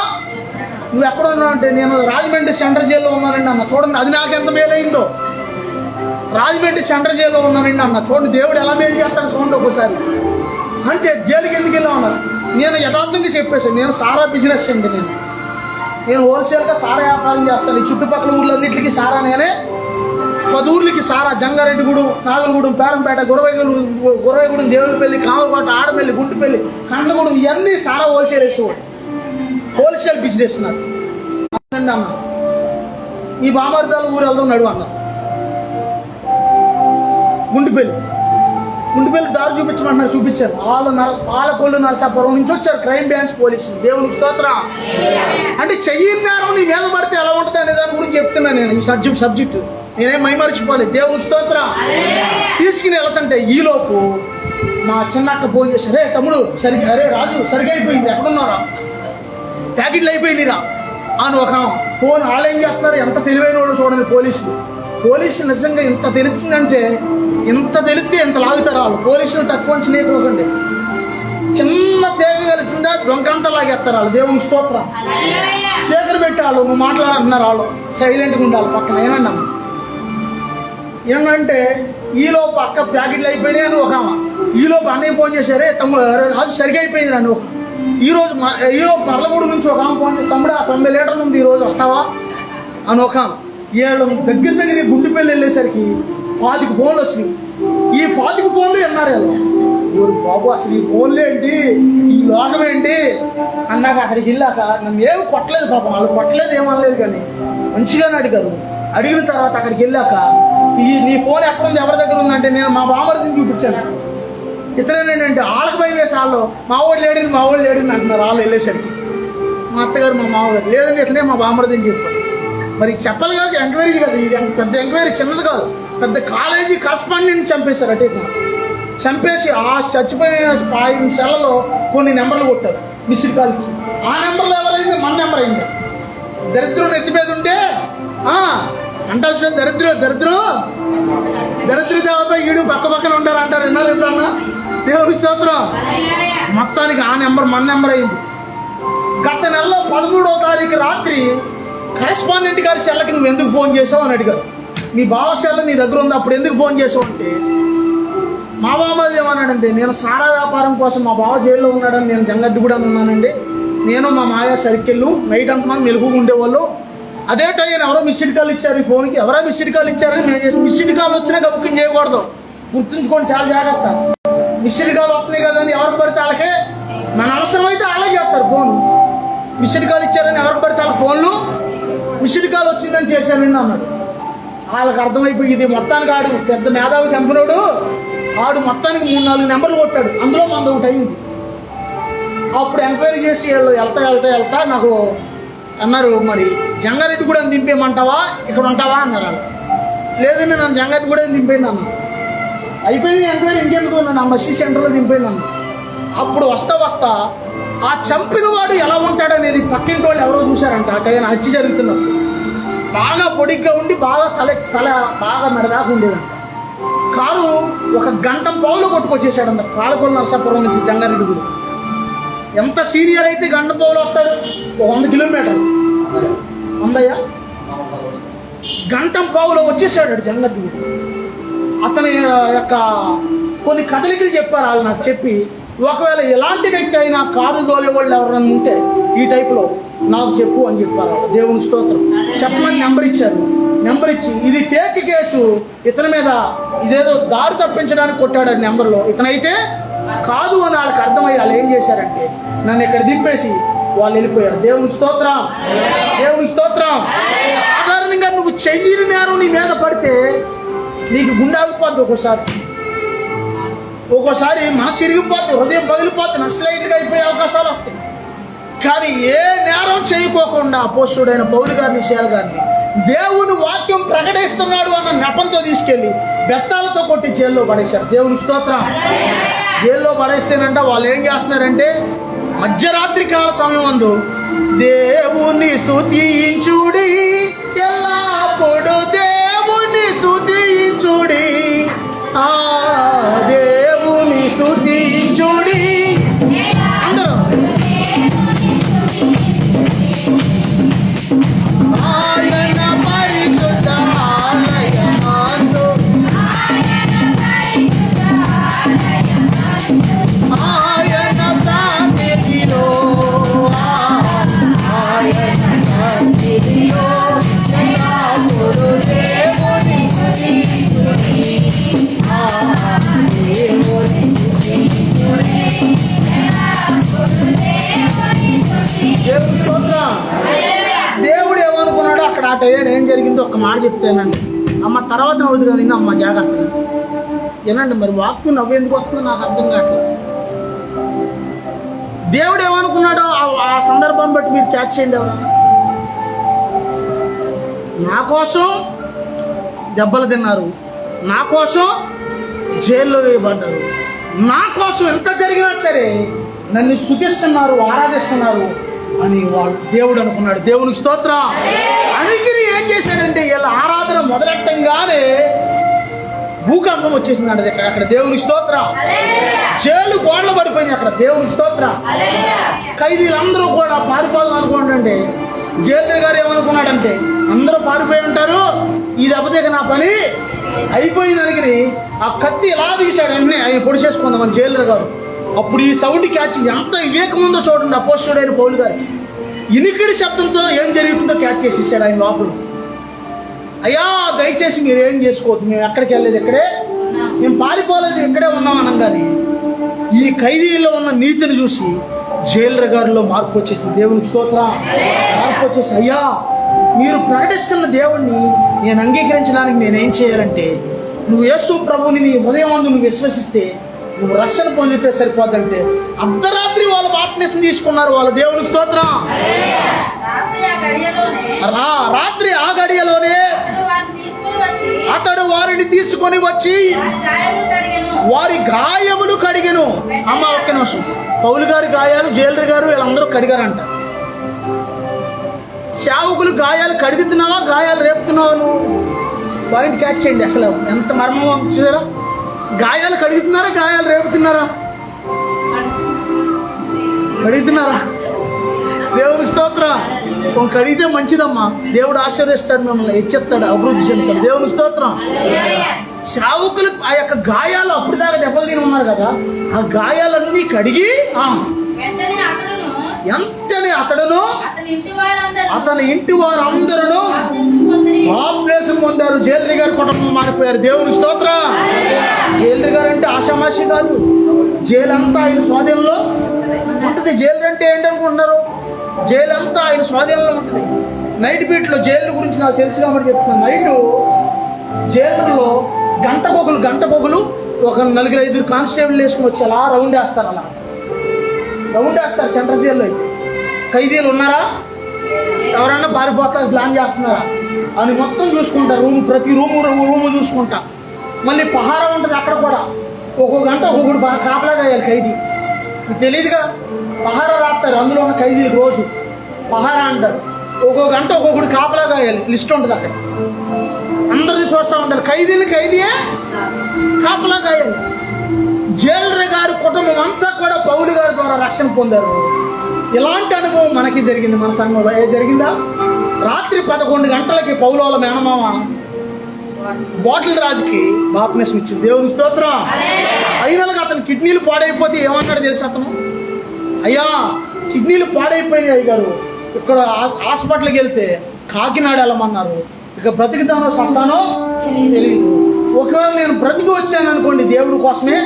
నువ్వు ఎక్కడున్నావు అంటే నేను రాజమండ్రి సెంట్రల్ జైల్లో ఉన్నానండి అన్న. చూడండి అది నాకు ఎంత మేలైందో. రాజమండ్రి సెంట్రల్ జైల్లో ఉన్నానండి అన్న. చూడండి దేవుడు ఎలా మేలు చేస్తాడు చూడండి ఒకసారి. అంటే జైలుకి ఎందుకు వెళ్ళావు అన్నారు. నేను యథార్థంగా చెప్పేసాను, నేను సారా బిజినెస్ అండి. నేను హోల్సేల్గా సారా వ్యాపారం చేస్తాను. ఈ చుట్టుపక్కల ఊర్లన్నింటికి సారా నేనే. 10 ఊర్లకి సారా, జంగారెడ్డిగూడెం, నాగలగూడెం, పేరంపేట, గురవైగూడెం, దేవుడిపల్లి, కామకోట, ఆడపల్లి, గుంటుపల్లి, కందగూడెం, ఇవన్నీ సారా హోల్సేల్ వేసేవాడు. హోల్సేల్ బిజినెస్ నాకు అన్న. ఈ బామర్దాలు ఊరు వెళ్దాం నడువు అన్న. గుంటుపల్లి దారి చూపించమంటున్నారు, చూపించాను. పాలకొల్లు నరసాపురం నుంచి వచ్చారు క్రైమ్ బ్రాంచ్ పోలీసులు. దేవునికి స్తోత్రం. అంటే చెయ్యి నేరం నీ మీద పడితే ఎలా ఉంటుంది అనే దాని గురించి చెప్తున్నాను నేను. ఈ సబ్జెక్టు నేనేం మైమరిచిపోలేదు. దేవునికి స్తోత్రం. తీసుకుని వెళ్తుంటే ఈలోపు మా చిన్నక్క ఫోన్ చేశారు, రే తమ్ముడు రాజు సరిగా అయిపోయింది, ఎక్కడున్నారా? ప్యాకెట్లు అయిపోయిందిరా అని ఒక ఫోన్. వాళ్ళు ఏం చేస్తున్నారు, ఎంత తెలివైన వాళ్ళు చూడండి పోలీసులు నిజంగా ఇంత తెలిసిందంటే, ఇంత తెలిస్తే ఇంత లాగుతారు వాళ్ళు. పోలీసులు తక్కువ చేయకోకండి. చిన్న తేగ కలిసిందా దొంకంతా లాగేస్తారు వాళ్ళు. దేవుని స్తోత్రం. స్పీకర్ పెట్టాలి, నువ్వు మాట్లాడుతున్నారు వాళ్ళు, సైలెంట్గా ఉండాలి పక్కన. ఏమంటే ఈలోపు అక్క ప్యాకెట్లు అయిపోయినాయి అని ఒక ఆమె. ఈలోపు అన్నయ్య ఫోన్ చేశారే, తమ్ముడు రాజు సరిగా అయిపోయింది అని ఒక. ఈలోపు మరలగూడు నుంచి ఒక ఆమె ఫోన్ చేసి, తమ్ముడు ఆ 90 లీటర్లు ఉంది, ఈరోజు వస్తావా అని ఒక ఆమె. వీళ్ళు దగ్గర గుంటుపల్లి వెళ్ళేసరికి 25 ఫోన్లు వచ్చినాయి. ఈ 25 ఫోన్లు విన్నారు వీళ్ళు. బాబు అసలు ఈ ఫోన్లు ఏంటి, ఈ లోకం ఏంటి అన్నాక అక్కడికి వెళ్ళాక నన్ను ఏమి కొట్టలేదు పాపం. వాళ్ళు కొట్టలేదు, ఏమనలేదు, కానీ మంచిగానే అడిగారు. అడిగిన తర్వాత అక్కడికి వెళ్ళాక నీ ఫోన్ ఎక్కడుంది, ఎవరి దగ్గర ఉందంటే నేను మా బామర్దిని చూపించాను. ఇతనేంటంటే వాళ్ళకి భయం వేసి వాళ్ళు మా వాడు లేడని అంటున్నారు. వాళ్ళు వెళ్ళేసరికి మా అత్తగారు మా మామగారు లేదండి ఇట్లనే మా బామర్దిని చెప్పారు. మరి చెప్పాలి కాదు, ఎంక్వైరీ కాదు ఇది, పెద్ద ఎంక్వైరీ, చిన్నది కాదు, పెద్ద కాలేజీ కరస్పాండెంట్ చంపేశారు. అంటే చంపేసి ఆ చచ్చిపోయిన సెల్లలో కొన్ని నెంబర్లు కొట్టారు, మిస్డ్ కాల్ ఇచ్చి. ఆ నెంబర్లో ఎవరైంది, మన నెంబర్ అయింది. దరిద్రం ఎత్తి మీద ఉంటే అంటారు, దరిద్ర దేవత ఈడు పక్కన ఉంటారు అంటారు. విన్నారు ఎప్పుడన్నా? దేవుడి స్తోత్రం. మొత్తానికి ఆ నెంబర్ మన నెంబర్ అయింది. గత నెలలో 13వ తారీఖు రాత్రి కరెస్పాండెంట్ గారి సెల్లకి నువ్వు ఎందుకు ఫోన్ చేసావు అని అడిగారు. మీ బావ సెల్ల నీ దగ్గర ఉంది, అప్పుడు ఎందుకు ఫోన్ చేసావు అంటే, మా బామ్మది ఏమన్నాడంటే, నేను సారా వ్యాపారం కోసం మా బావ జైల్లో ఉన్నాడని నేను జంగడ్డిగూడెం ఉన్నానండి. నేను మా మాయ సర్కిల్ నైట్ అంతా మెలుగుగా ఉండేవాళ్ళు. అదే టైం ఎవరో మిస్డ్ కాల్ ఇచ్చారు ఈ ఫోన్కి. ఎవరో మిస్డ్ కాల్ ఇచ్చారని నేను చేసి, మిస్డ్ కాల్ వచ్చినా బుకింగ్ చేయకూడదు, గుర్తుంచుకోండి, చాలా జాగ్రత్త. మిస్డ్ కాల్ వస్తున్నాయి కదండి, ఎవరికి పడితే వాళ్ళకే, మన అవసరం అయితే వాళ్ళే చేస్తారు ఫోన్. మిస్డ్ కాల్ ఇచ్చారని ఎవరికి పడితే వాళ్ళ ఫోన్లు మిస్డ్ కాల్ వచ్చిందని చేశానండి అన్నాడు. వాళ్ళకి అర్థమైపోయి ఇది మొత్తానికి ఆడు పెద్ద మేధావి చంపినోడు, ఆడు మొత్తానికి 3-4 నెంబర్లు కొట్టాడు, అందులో మనది ఒకటి అయింది. అప్పుడు ఎంక్వైరీ చేసి వీళ్ళు వెళ్తా నాకు అన్నారు, మరి జంగారెడ్డిగూడెం దింపేయమంటావా, ఇక్కడ ఉంటావా అన్నారు. లేదండి నన్ను జంగారెడ్డిగూడెం దింపేయండి అన్న. అయిపోయింది ఎంక్వైరీ, ఇంకెందుకు నన్ను ఆ మసీద్ సెంటర్లో దింపేయండి అన్న. అప్పుడు వస్తా ఆ చంపిన వాడు ఎలా ఉంటాడనేది పక్కింటి వాళ్ళు ఎవరో చూశారంట. అటైనా హత్య జరుగుతున్నప్పుడు బాగా పొడిగ్గా ఉండి బాగా తల బాగా మెడదాకా ఉండేదంట. కారు ఒక గంట పావులు కొట్టుకొచ్చేసాడంట పాలకొల్లు నరసాపురం నుంచి జంగారెడ్డి గుడి. ఎంత సీనియర్ అయితే గంట పావులు వస్తాడు? 100 కిలోమీటర్లు ఉందయ్యా. గంట పావులో వచ్చేసాడు జంగారెడ్డి గుడి. అతని యొక్క కొన్ని కదలికలు చెప్పారు వాళ్ళు నాకు చెప్పి, ఒకవేళ ఎలాంటి వ్యక్తి అయినా కారు దోలే వాళ్ళు ఎవరైనా ఉంటే ఈ టైప్లో నాకు చెప్పు అని చెప్పారు. దేవుని స్తోత్రం. చెప్పమని నెంబర్ ఇచ్చారు. నెంబర్ ఇచ్చి ఇది ఫేక్ కేసు, ఇతని మీద ఇదేదో దారి తప్పించడానికి కొట్టాడు నెంబర్లో, ఇతనైతే కాదు అని వాళ్ళకి అర్థమయ్యి వాళ్ళు ఏం చేశారంటే నన్ను ఇక్కడ దింపేసి వాళ్ళు వెళ్ళిపోయారు. దేవుని స్తోత్రం, దేవుని స్తోత్రం. సాధారణంగా నువ్వు చెయ్యని నేరం నీ మీద పడితే నీకు గుండె ఆగిపోద్ది, ఒక్కోసారి మనసు ఇరిగిపోద్ది, హృదయం పగిలిపోద్ది, నక్సలైట్గా అయిపోయే అవకాశాలు వస్తాయి. కానీ ఏ నేరం చేయకోకుండా అపోస్తుడైన పౌలు గారిని, శేల గారిని దేవుని వాక్యం ప్రకటిస్తున్నాడు అన్న నెపంతో తీసుకెళ్లి బెత్తాలతో కొట్టి జైల్లో పడేశారు. దేవుని స్తోత్రం. జైల్లో పడేస్తేనంట వాళ్ళు ఏం చేస్తున్నారంటే మధ్యరాత్రి కాల సమయం అందు దేవుని స్తుతించుడి, ఎల్లప్పుడు దేవుని స్తుతించుడి, ఆ దేవుని స్తుతించుడి అందరూ. ఆయన పరిశుద్ధ ఆలయమందు ఆయన సన్నిధిలో ఎల్లప్పుడు దేవుని స్తుతించుడి, దేవుడు ఏమనుకున్నాడో అక్కడ ఆ టైం ఏం జరిగిందో ఒక మాట చెప్తానండి అమ్మ. తర్వాత అవుతుంది కదా అమ్మ, జాగ్రత్తగా ఏనండి. మరి వాక్యం నవ్వు ఎందుకు వస్తుందో నాకు అర్థం కావట్లేదు. దేవుడు ఏమనుకున్నాడో ఆ సందర్భం బట్టి మీరు క్యాచ్ చేయండి. ఎవరన్నా నా కోసం దెబ్బలు తిన్నారు, నా కోసం జైల్లో వేయబడ్డారు, నా కోసం ఎంత జరిగినా సరే నన్ను స్తుతిస్తున్నారు, ఆరాధిస్తున్నారు అని వాడు దేవుడు అనుకున్నాడు. దేవునికి స్తోత్రం. అనిగిరి ఏం చేశాడంటే వీళ్ళ ఆరాధన మొదలెట్టంగానే భూకంపం వచ్చేసిందండి అక్కడ. దేవునికి స్తోత్రం. జైలు గోడలు పడిపోయినాయి అక్కడ. దేవునికి స్తోత్రం. ఖైదీలందరూ కూడా పారిపోదాం అనుకోండి. జైలు గారు ఏమనుకున్నాడంటే అందరూ పారిపోయి ఉంటారు, ఈ దెబ్బతీక నా పని అయిపోయిందని ఆ కత్తి ఎలా తీశాడు వెంటనే ఆయన పొడి చేసుకుందామని జైలు గారు. అప్పుడు ఈ సౌండ్ క్యాచ్ ఎంత వివేకం ఉందో చూడండి అపోస్తుడైన పౌలు గారు. ఇనికిడి శబ్దంతో ఏం జరుగుతుందో క్యాచ్ చేసేసాడు ఆయన లోపల. అయ్యా దయచేసి మీరు ఏం చేసుకోవద్దు, మేము ఎక్కడికి వెళ్ళలేదు, ఇక్కడే మేము పారిపోలేదు, ఇక్కడే ఉన్నాం అనగానే ఈ ఖైదీలో ఉన్న నీతిని చూసి జైలర్ గారిలో మార్పు వచ్చేసింది. దేవునికి స్తోత్రం. మార్పు వచ్చేసి అయ్యా మీరు ప్రకటిస్తున్న దేవుణ్ణి నేను అంగీకరించడానికి నేనేం చేయాలంటే నువ్వు యేసు ప్రభుని నీ ఉదయం ముందు నువ్వు విశ్వసిస్తే నువ్వు రక్షణ పొందితే సరిపోద్దంటే అర్ధరాత్రి వాళ్ళ బాప్టిజం తీసుకున్నారు వాళ్ళ. దేవునికి స్తోత్రం. రాత్రి ఆ గడియలోనే అతడు వారిని తీసుకొని వచ్చి వారి గాయములు కడిగెను. అమ్మ ఒక్క నిమిషం. పౌలు గారి గాయాలు జైలర్ గారు వీళ్ళందరూ కడిగారంట. సేవకులు గాయాలు కడుగుతున్నావా, గాయాలు రేపుతున్నావా? నువ్వు పాయింట్ క్యాచ్ చేయండి. అసలు ఎంత మర్మం చూసారా? గాయాలు కడుగుతున్నారా, గాయాలు రేపుతున్నారా? కడుగుతున్నారా? దేవుని స్తోత్రం. కడిగితే మంచిదమ్మా, దేవుడు ఆశీర్వదిస్తాడు, మిమ్మల్ని హెచ్చెత్తాడు, అభివృద్ధి చెందుతాడు. దేవుని స్తోత్రం. సేవకులు ఆ యొక్క గాయాలు అప్పుడు దాకా దెబ్బలు తిని ఉన్నారు కదా, ఆ గాయాలన్నీ కడిగి ఎంతనే అతడును అతని ఇంటి వారందరూ బాప్టిజం పొందారు. జైలర్ గారి కుటుంబం మారిపోయారు. దేవుని స్తోత్రం. జైలర్ గారు అంటే ఆషామాషి కాదు, జైలు అంతా ఆయన స్వాధీనంలో ఉంటుంది. జైలర్ అంటే ఏంటనుకుంటున్నారు? జైలు అంతా ఆయన స్వాధీనంలో ఉంటుంది. నైట్ బీట్లో జైలు గురించి నాకు తెలుసు కాబట్టి చెప్తున్నాను. నైట్ జైలులో గంట పొగులు ఒక 4-5 కానిస్టేబుల్ వేసుకుని వచ్చి అలా రౌండ్ వేస్తారు. అలా రౌండ్ వేస్తారు సెంట్రల్ జైల్లో. అయితే ఖైదీలు ఉన్నారా, ఎవరన్నా పారిపోతానికి ప్లాన్ చేస్తున్నారా అని మొత్తం చూసుకుంటారు. ప్రతి రూము చూసుకుంటా. మళ్ళీ పహారం ఉంటుంది అక్కడ కూడా. ఒక్కో గంట ఒక్కొక్కడు బాగా కాపలా కాయాలి ఖైదీ. మీకు తెలియదుగా, పహారా రాస్తారు అందులో ఉన్న ఖైదీలు. రోజు పహారా అంటారు. ఒక్కొక్క గంట ఒక్కొక్కటి కాపలా కాయాలి, లిస్ట్ ఉంటుంది అక్కడ. అందరిని చూస్తూ ఉంటారు. ఖైదీయే కాపలా కాయాలి. జైలర్ గారి కుటుంబం అంతా కూడా పౌలు గారి ద్వారా రక్షణ పొందారు. ఇలాంటి అనుభవం మనకి జరిగింది, మన సంఘంలో. జరిగిందా? రాత్రి 11 గంటలకి పౌలు వాళ్ళ మేనమామ బాటిల్ రాజుకి బాప్టిజం ఇచ్చింది. దేవుని స్తోత్రం. ఫైనల్గా అతను కిడ్నీలు పాడైపోతే ఏమన్నాడు తెలుసు అతను? అయ్యా, కిడ్నీలు పాడైపోయినాయి అయ్యగారు, ఇక్కడ హాస్పిటల్కి వెళ్తే కాకినాడ వెళ్ళమన్నారు. ఇక బ్రతికితానో సస్తానో తెలియదు. ఒకవేళ నేను బ్రతికి వచ్చాను అనుకోండి, దేవుడి కోసమే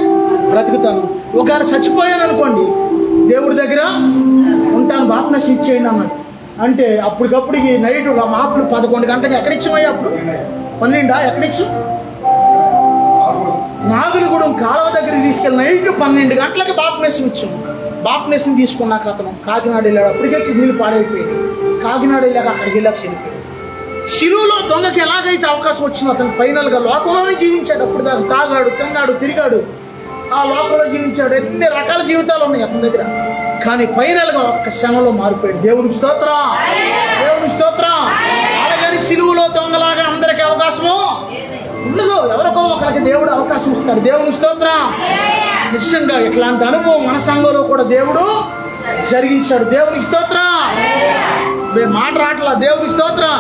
బ్రతుకుతాను. ఒకవేళ చచ్చిపోయాను అనుకోండి, దేవుడి దగ్గర ఉంటాను, బాప్టిజం ఇచ్చేయండి అన్నాడు. అంటే అప్పటికప్పుడుకి నైట్ మాపులు 11 గంటకి ఎక్కడిచ్చామయ్యా? అప్పుడు 12 ఎక్కడిచ్చు? నాగులగూడెం కాలువ దగ్గరికి తీసుకెళ్ళి నైట్ 12 గంటలకి బాప్టిజం ఇచ్చాము. బాప్టిజం తీసుకున్నాక అతను కాకినాడ వెళ్ళాడు. అప్పటికే కిడ్నీలు పాడైపోయింది. కాకినాడ వెళ్ళాక అక్కడికి వెళ్ళాక చనిపోయాడు. శిలువలో దొంగకి ఎలాగైతే అవకాశం వచ్చిందో అతను ఫైనల్గా లోకంలోనే జీవించాడు. అప్పుడు దాకా తాగాడు, తిన్నాడు, తిరిగాడు, ఆ లోకంలో జీవించాడు. ఎన్ని రకాల జీవితాలు ఉన్నాయి అతని దగ్గర. కానీ ఫైనల్గా ఒక్క క్షణంలో మారిపోయాడు. దేవునికి స్తోత్రం, దేవునికి స్తోత్రం. అలాగని శిలువలో దొంగలాగా అందరికీ అవకాశము ఉండదు. ఎవరికో ఒకరికి దేవుడు అవకాశం ఇస్తాడు. దేవునికి స్తోత్రం. నిశ్చయంగా ఇట్లాంటి అనుభవం మన సంఘంలో కూడా దేవుడు జరిగించాడు. దేవునికి స్తోత్రం. మాట రాట్లా. దేవునికి స్తోత్రం,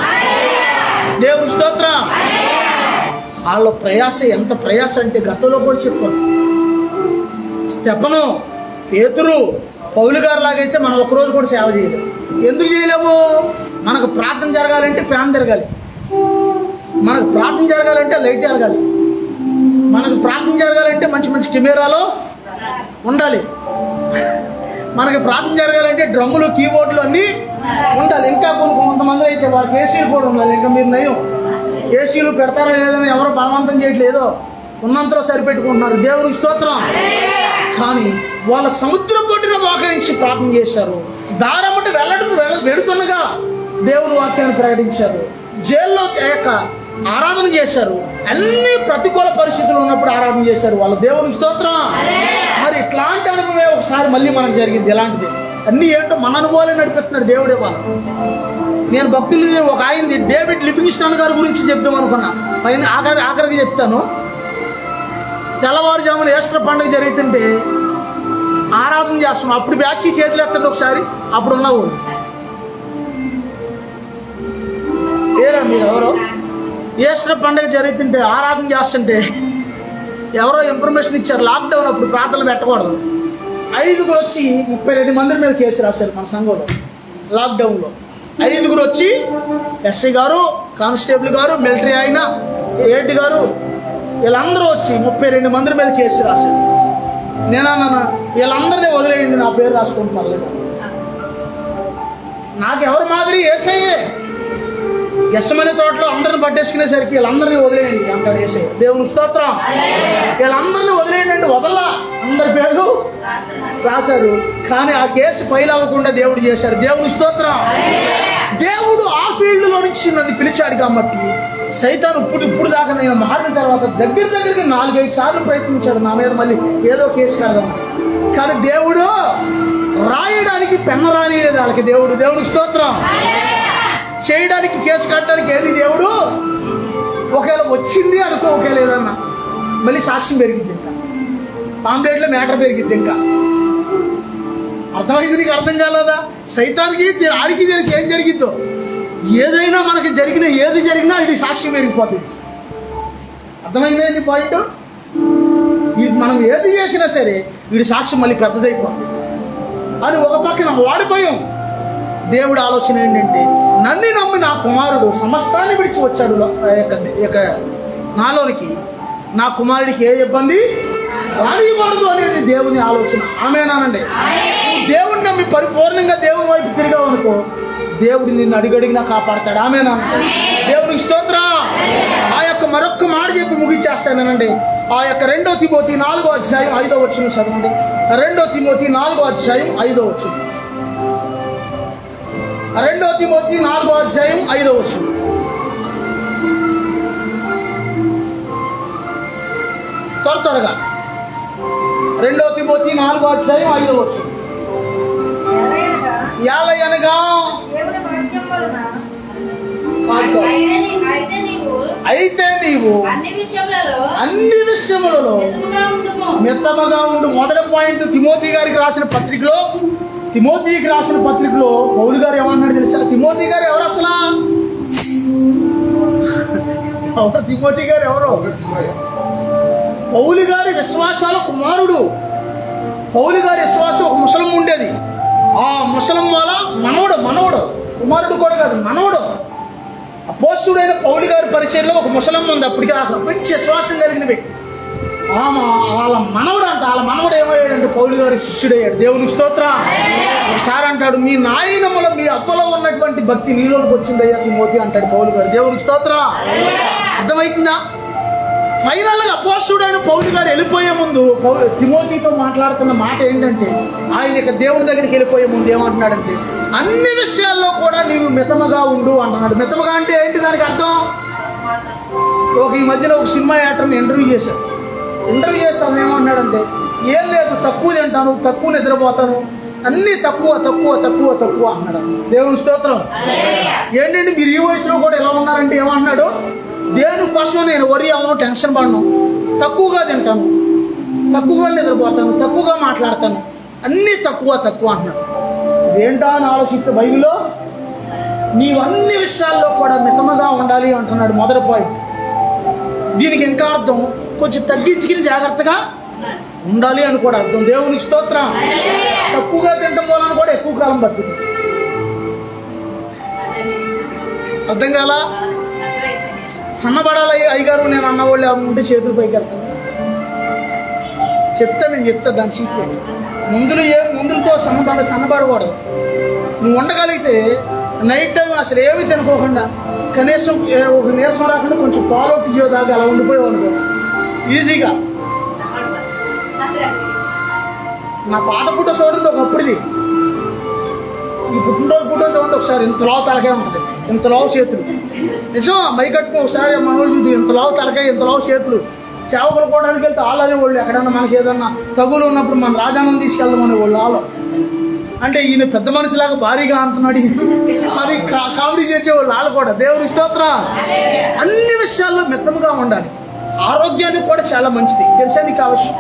దేవునికి స్తోత్రం. వాళ్ళ ప్రయాస ఎంత ప్రయాస అంటే గతంలో కూడా చెప్పారు. స్టెఫను, పేతురు, పౌలు గారు లాగైతే మనం ఒకరోజు కూడా సేవ చేయలేము. ఎందుకు చేయలేము? మనకు ప్రార్థన జరగాలంటే ఫ్యాన్ తిరగాలి, మనకు ప్రార్థన జరగాలంటే లైట్ జరగాలి, మనకు ప్రార్థన జరగాలంటే మంచి మంచి కెమెరాలో ఉండాలి, మనకి ప్రార్థన జరగాలంటే డ్రమ్ములు, కీబోర్డులు అన్నీ ఉండాలి. ఇంకా కొంతమంది అయితే వాళ్ళకి ఏసీలు కూడా ఉండాలి. ఇంకా మీరు నయం, ఏసీలు పెడతారో లేదని ఎవరో బలవంతం చేయట్లేదో, ఉన్నంతలో సరిపెట్టుకుంటున్నారు. దేవునికి స్తోత్రం. కానీ వాళ్ళ సముద్రం పొట్టిన మోకరించి ప్రార్థన చేశారు. దారమ్మటి వెళుతుండగా దేవుని వాక్యాన్ని ప్రకటించారు. జైల్లో ఆరాధన చేశారు. అన్ని ప్రతికూల పరిస్థితులు ఉన్నప్పుడు ఆరాధన చేశారు వాళ్ళు. దేవునికి స్తోత్రం. మరి ఇట్లాంటి అనుభవమే ఒకసారి మళ్ళీ మనకు జరిగింది. ఎలాంటిది? అన్ని ఏంటో మన అనుభవాలే నడిపిస్తున్నాడు దేవుడే వాళ్ళు. నేను భక్తులు ఒక ఆయనది డేవిడ్ లివింగ్స్టన్ గారి గురించి చెప్దాం అనుకున్నా. పైన ఆఖరికి చెప్తాను. తెల్లవారుజామున ఈస్టర్ పండుగ జరుగుతుంటే ఆరాధన చేస్తున్నాం. అప్పుడు బ్యాచ్ చేతులు ఎత్తండి ఒకసారి. అప్పుడు ఉన్నావు ఏరా మీరు ఎవరో? ఈస్టర్ పండుగ జరుగుతుంటే ఆరాధన చేస్తుంటే ఎవరో ఇన్ఫర్మేషన్ ఇచ్చారు, లాక్డౌన్ అప్పుడు ప్రార్థనలు పెట్టకూడదు. 5గురు వచ్చి 32 మంది మీద కేసు రాశారు మన సంఘంలో. లాక్డౌన్లో 5గురు వచ్చి ఎస్ఐ గారు, కానిస్టేబుల్ గారు, మిలిటరీ ఆయన, ఏడ్ గారు, వీళ్ళందరూ వచ్చి 32 మంది మీద కేసు రాశారు. నేనన్నా వీళ్ళందరినీ వదిలేయండి, నా పేరు రాసుకుంటున్నారు లేదా? నాకెవరు మాదిరి? ఏసయ్యే. యశమని తోటలో అందరిని పట్టేసుకునేసరికి వీళ్ళందరినీ వదిలేయండి అంటాడు ఏసయ్య. దేవుని స్తోత్రం. వీళ్ళందరినీ వదిలేయండి అంటే వదల్లా, అందరి పేర్లు రాశారు. కానీ ఆ కేసు ఫైల్ అవ్వకుండా దేవుడు చేశారు. దేవుని స్తోత్రం. దేవుడు ఆ ఫీల్డ్లో నుంచి నన్ను పిలిచాడు కాబట్టి సైతాను ఇప్పుడు దాకా నేను మారిన తర్వాత దగ్గరికి 4-5 సార్లు ప్రయత్నించాడు నా మీద మళ్ళీ ఏదో కేసు కడదామని. కానీ దేవుడు రాయడానికి పెన్న రానిలేదు వాళ్ళకి. దేవుడికి స్తోత్రం. చేయడానికి, కేసు కట్టడానికి ఏది దేవుడు? ఒకవేళ వచ్చింది అనుకో, ఒకవేళ ఏదన్నా మళ్ళీ సాక్ష్యం పెరిగిద్ది, ఇంకా పాంప్లెట్లో మ్యాటర్ పెరిగిద్ది. ఇంకా అర్థమైంది? నీకు అర్థం కాలేదా? సైతానికి ఆడికి తెలిసి ఏం జరిగిద్దో. ఏదైనా మనకి ఏది జరిగినా ఇది సాక్ష్యం పెరిగిపోతుంది. అర్థమైంది పాయింట్? మనం ఏది చేసినా సరే వీడి సాక్ష్యం మళ్ళీ పెద్దదైపోతుంది. అది ఒక పక్కన వాడిపోయాం. దేవుడు ఆలోచన ఏంటంటే, నన్ను నమ్మి నా కుమారుడు సమస్తాన్ని విడిచి వచ్చాడు నాలోనికి, నా కుమారుడికి ఏ ఇబ్బంది రానివ్వకూడదు అనేది దేవుని ఆలోచన. ఆమేనానండి. నువ్వు దేవుడిని నమ్మి పరిపూర్ణంగా దేవుని వైపు తిరిగావు అనుకో, దేవుడు నిన్ను అడిగడిగినా కాపాడతాడు. ఆమేనానండి. దేవునికి స్తోత్రం. ఆ యొక్క మరొక్క మాట చెప్పి ముగించేస్తానండి. ఆ యొక్క 2 తిమోతి 4వ అధ్యాయం 5వ వచనం చదవండి. 2 తిమోతి 4వ అధ్యాయం 5వ వచనం. 2 తిమోతి 4వ అధ్యాయం 5వ వచనం. త్వరగా 2 తిమోతి 4:5 ఎలాగనగా యాలయనగా దేవుని వాక్యం వలన కాదు. అయితే నీవు అన్ని విషయములలో అన్ని విషయములలో ఎదుగుగా ఉండుము. మిత్తముగా ఉండు. మొదటి పాయింట్ తిమోతి గారికి రాసిన పత్రికలో, తిమోతికి రాసిన పత్రికలో పౌలు గారు ఏమన్నాడు తెలుసా? తిమోతి గారు ఎవరు అసలు? ఎవరు తిమోతి గారు? ఎవరు? పౌలు గారి విశ్వాసాల కుమారుడు. పౌలు గారి విశ్వాసం ఒక ముసలం ఉండేది. ఆ ముసలం వల్ల మనవడు కుమారుడు కూడా కాదు, మనవడు. అపోస్తుడైన పౌలు గారి పరిచయంలో ఒక ముసలమ్మ ఉంది. అప్పటికి ఆ మంచి విశ్వాసం కలిగిన వ్యక్తి. వాళ్ళ మనవడు ఏమయ్యాడంటే పౌలు గారి శిష్యుడయ్యాడు. దేవునికి స్తోత్రం. ఒకసారి అంటాడు, మీ నాయనముల మీ అబ్బలో ఉన్నటువంటి భక్తి నీలోకి వచ్చిందయ్యా తిమోతి అంటాడు పౌలు గారు. దేవునికి స్తోత్రం. అర్థమవుతుందా? ఫైనల్ గా అపోస్తుడైన పౌలు గారు వెళ్ళిపోయే ముందు తిమోతితో మాట్లాడుతున్న మాట ఏంటంటే, ఆయన ఇక దేవుని దగ్గరికి వెళ్ళిపోయే ముందు ఏమంటున్నాడంటే, అన్ని విషయాల్లో కూడా నీవు మితముగా ఉండు అంటున్నాడు. మితముగా అంటే ఏంటి? దానికి అర్థం, ఈ మధ్యలో ఒక సినిమా యాక్టర్ని ఇంటర్వ్యూ చేస్తాను ఏమన్నాడంటే, ఏం లేదు, తక్కువ తింటాను, తక్కువ నిద్రపోతాను, అన్నీ తక్కువ అన్నాడు. దేవుని స్తోత్రం. ఏంటంటే మీరు ఈ వయసులో కూడా ఎలా ఉన్నారంటే ఏమన్నాడు? దేనికోసం నేను వరి అవ్వను, టెన్షన్ పడను, తక్కువగా తింటాను, తక్కువగా నిద్రపోతాను, తక్కువగా మాట్లాడతాను, అన్నీ తక్కువ అంటున్నాడు. ఏంటా అని ఆలోచిస్తే బైబిల్లో నీవు అన్ని విషయాల్లో కూడా మితముగా ఉండాలి అంటున్నాడు. మొదటి పాయింట్. దీనికి ఇంకా అర్థం కొంచెం తగ్గించుకుని జాగ్రత్తగా ఉండాలి అని కూడా అర్థం. దేవునికి స్తోత్రం. తక్కువగా తినడం వలన కూడా ఎక్కువ కాలం బతుకుతుంది. అర్థం కాలా? సన్నబడాలి అయ్యగారు నేను అన్నవాళ్ళు ఉంటే చేతులు పైకి వెళ్తాను నేను చెప్తా దాని సీక్రెట్. మందులతో సన్నబడకూడదు. నువ్వు ఉండగలిగితే నైట్ టైం అసలు ఏమి తినుకోకుండా కనీసం ఒక నీరసం రాకుండా కొంచెం పాలు టీయో దాకా అలా ఉండిపోయావు అనుకో ఈజీగా. నా పాట పుట్ట చూడండి ఒకప్పుడుది, ఈ పుట్టినరోజు పుట్ట చూడండి ఒకసారి. ఇంత లావు తలకాయ ఉంటుంది, ఇంత లావు చేతులు. నిజం, మై కట్టుకో ఒకసారి మనోళ్ళు చూద్దాం. ఇంత లావు తలకాయ, ఇంత లావు చేతులు. సేవకులు పోవడానికి వెళ్తే ఆలనే వాళ్ళు ఎక్కడన్నా మనకి ఏదన్నా తగులు ఉన్నప్పుడు మన రాజానం తీసుకెళ్దామని వాళ్ళు ఆలో. అంటే ఈయన పెద్ద మనిషిలాగా భారీగా అంటున్నాడు అది కామెడీ చేసేవాళ్ళు వాళ్ళు కూడా. దేవుని స్తోత్రం. అన్ని విషయాల్లో మితముగా ఉండాలి. ఆరోగ్యానికి కూడా చాలా మంచిది తెలుసా నీకు? అవశ్యం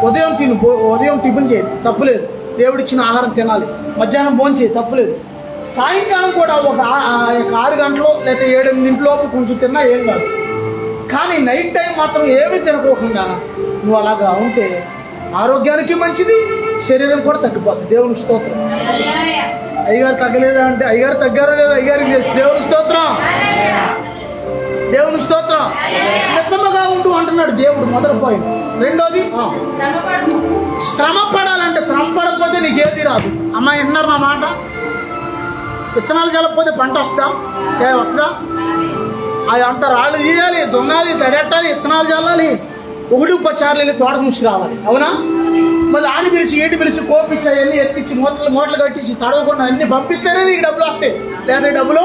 ఉదయం టిఫిన్ చేయాలి, తప్పులేదు. దేవుడిచ్చిన ఆహారం తినాలి. మధ్యాహ్నం భోంచేయి, తప్పులేదు. సాయంకాలం కూడా ఒక 6 గంటలు లేదా 7-8 లోపు కొంచెం తిన్నా ఏం కాదు. కానీ నైట్ టైం మాత్రం ఏమీ తినకోకుండా నువ్వు అలాగా ఉంటే ఆరోగ్యానికి మంచిది, శరీరం కూడా తగ్గిపోతుంది. దేవునికి స్తోత్రం. అయ్యగారు తగ్గలేదా అంటే అయ్యగారు తగ్గారో లేదా అయ్యగారికి దేవునికి స్తోత్రం. దేవునికి స్తోత్రం. మితముగా ఉండు అంటున్నాడు దేవుడు. మొదటి పాయింట్. రెండోది, శ్రమ పడాలంటే శ్రమ పడకపోతే నీకేది రాదు. అమ్మాయి విన్నారు నా మాట? విత్తనాలు చల్లకపోతే పంట వస్తుందా? అది అంత రాళ్ళు తీయాలి, దొంగాలి, తడెట్టాలి, విత్తనాలు చల్లాలి, 1-10 సార్లు వెళ్ళి తోట చూసి రావాలి. అవునా? మళ్ళీ ఆని పిలిచి ఏటి పిలిచి కోపించి అవన్నీ ఎత్తిచ్చి మూటలు కట్టించి తడవకుండా అన్ని పంపిస్తేనే నీకు డబ్బులు వస్తాయి, లేదా డబ్బులు.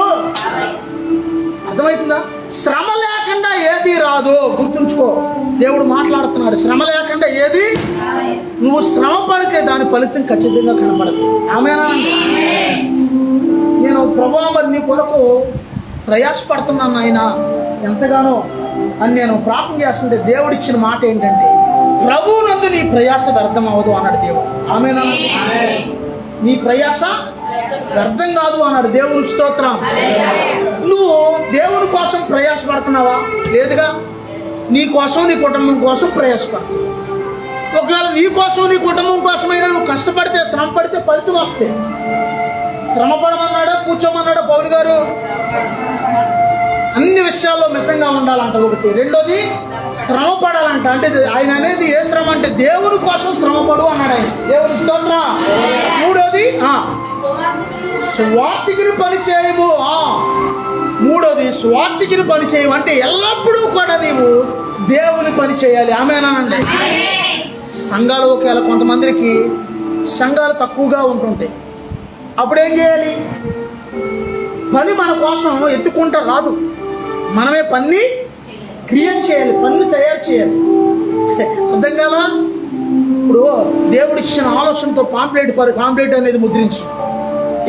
అర్థమవుతుందా? శ్రమ లేకుండా ఏది రాదు. గుర్తుంచుకో, దేవుడు మాట్లాడుతున్నాడు. శ్రమ లేకుండా ఏది, నువ్వు శ్రమ పడితే దాని ఫలితం ఖచ్చితంగా కనపడదు. ఆమేనా? నేను ప్రభువా మరి నీ కొరకు ప్రయాసపడుతున్నాను ఆయన ఎంతగానో అని నేను ప్రార్థన చేస్తుంటే దేవుడిచ్చిన మాట ఏంటంటే, ప్రభువు నందు నీ ప్రయాస వ్యర్థం అవ్వదు అన్నాడు దేవుడు. ఆమేనా? నీ ప్రయాస వ్యర్థం కాదు అన్నాడు. దేవుని స్తోత్రం. నువ్వు దేవుని కోసం ప్రయాసపడుతున్నావా? లేదుగా. నీ కోసం, నీ కుటుంబం కోసం ప్రయాసపడుతున్నావు. ఒకవేళ నీ కోసం, నీ కుటుంబం కోసమైనా నువ్వు కష్టపడితే, శ్రమ పడితే ఫలితం వస్తే. శ్రమ పడమన్నాడా, కూర్చోమన్నాడా పౌలు గారు? అన్ని విషయాల్లో మితంగా ఉండాలంట ఒకటి. రెండోది, శ్రమ పడాలంట. అంటే ఆయన అనేది ఏ శ్రమ అంటే దేవుడి కోసం శ్రమ పడు అన్నాడు ఆయన. దేవుని స్తోత్రం. మూడోది, స్వార్థికుని పని చేయము. మూడోది, స్వార్థికుని పని చేయము అంటే ఎల్లప్పుడూ కూడా నీవు దేవుని పని చేయాలి. ఆమేనానండి? సంఘాలు ఒకవేళ కొంతమందికి సంఘాలు తక్కువగా ఉంటుంటాయి. అప్పుడేం చేయాలి? పని మన కోసం ఎత్తుకుంటా రాదు, మనమే పని క్రియేట్ చేయాలి, పని తయారు చేయాలి. అర్థం కాదా? ఇప్పుడు దేవుడు ఇచ్చిన ఆలోచనతో పాంప్లెట్ అనేది ముద్రించు.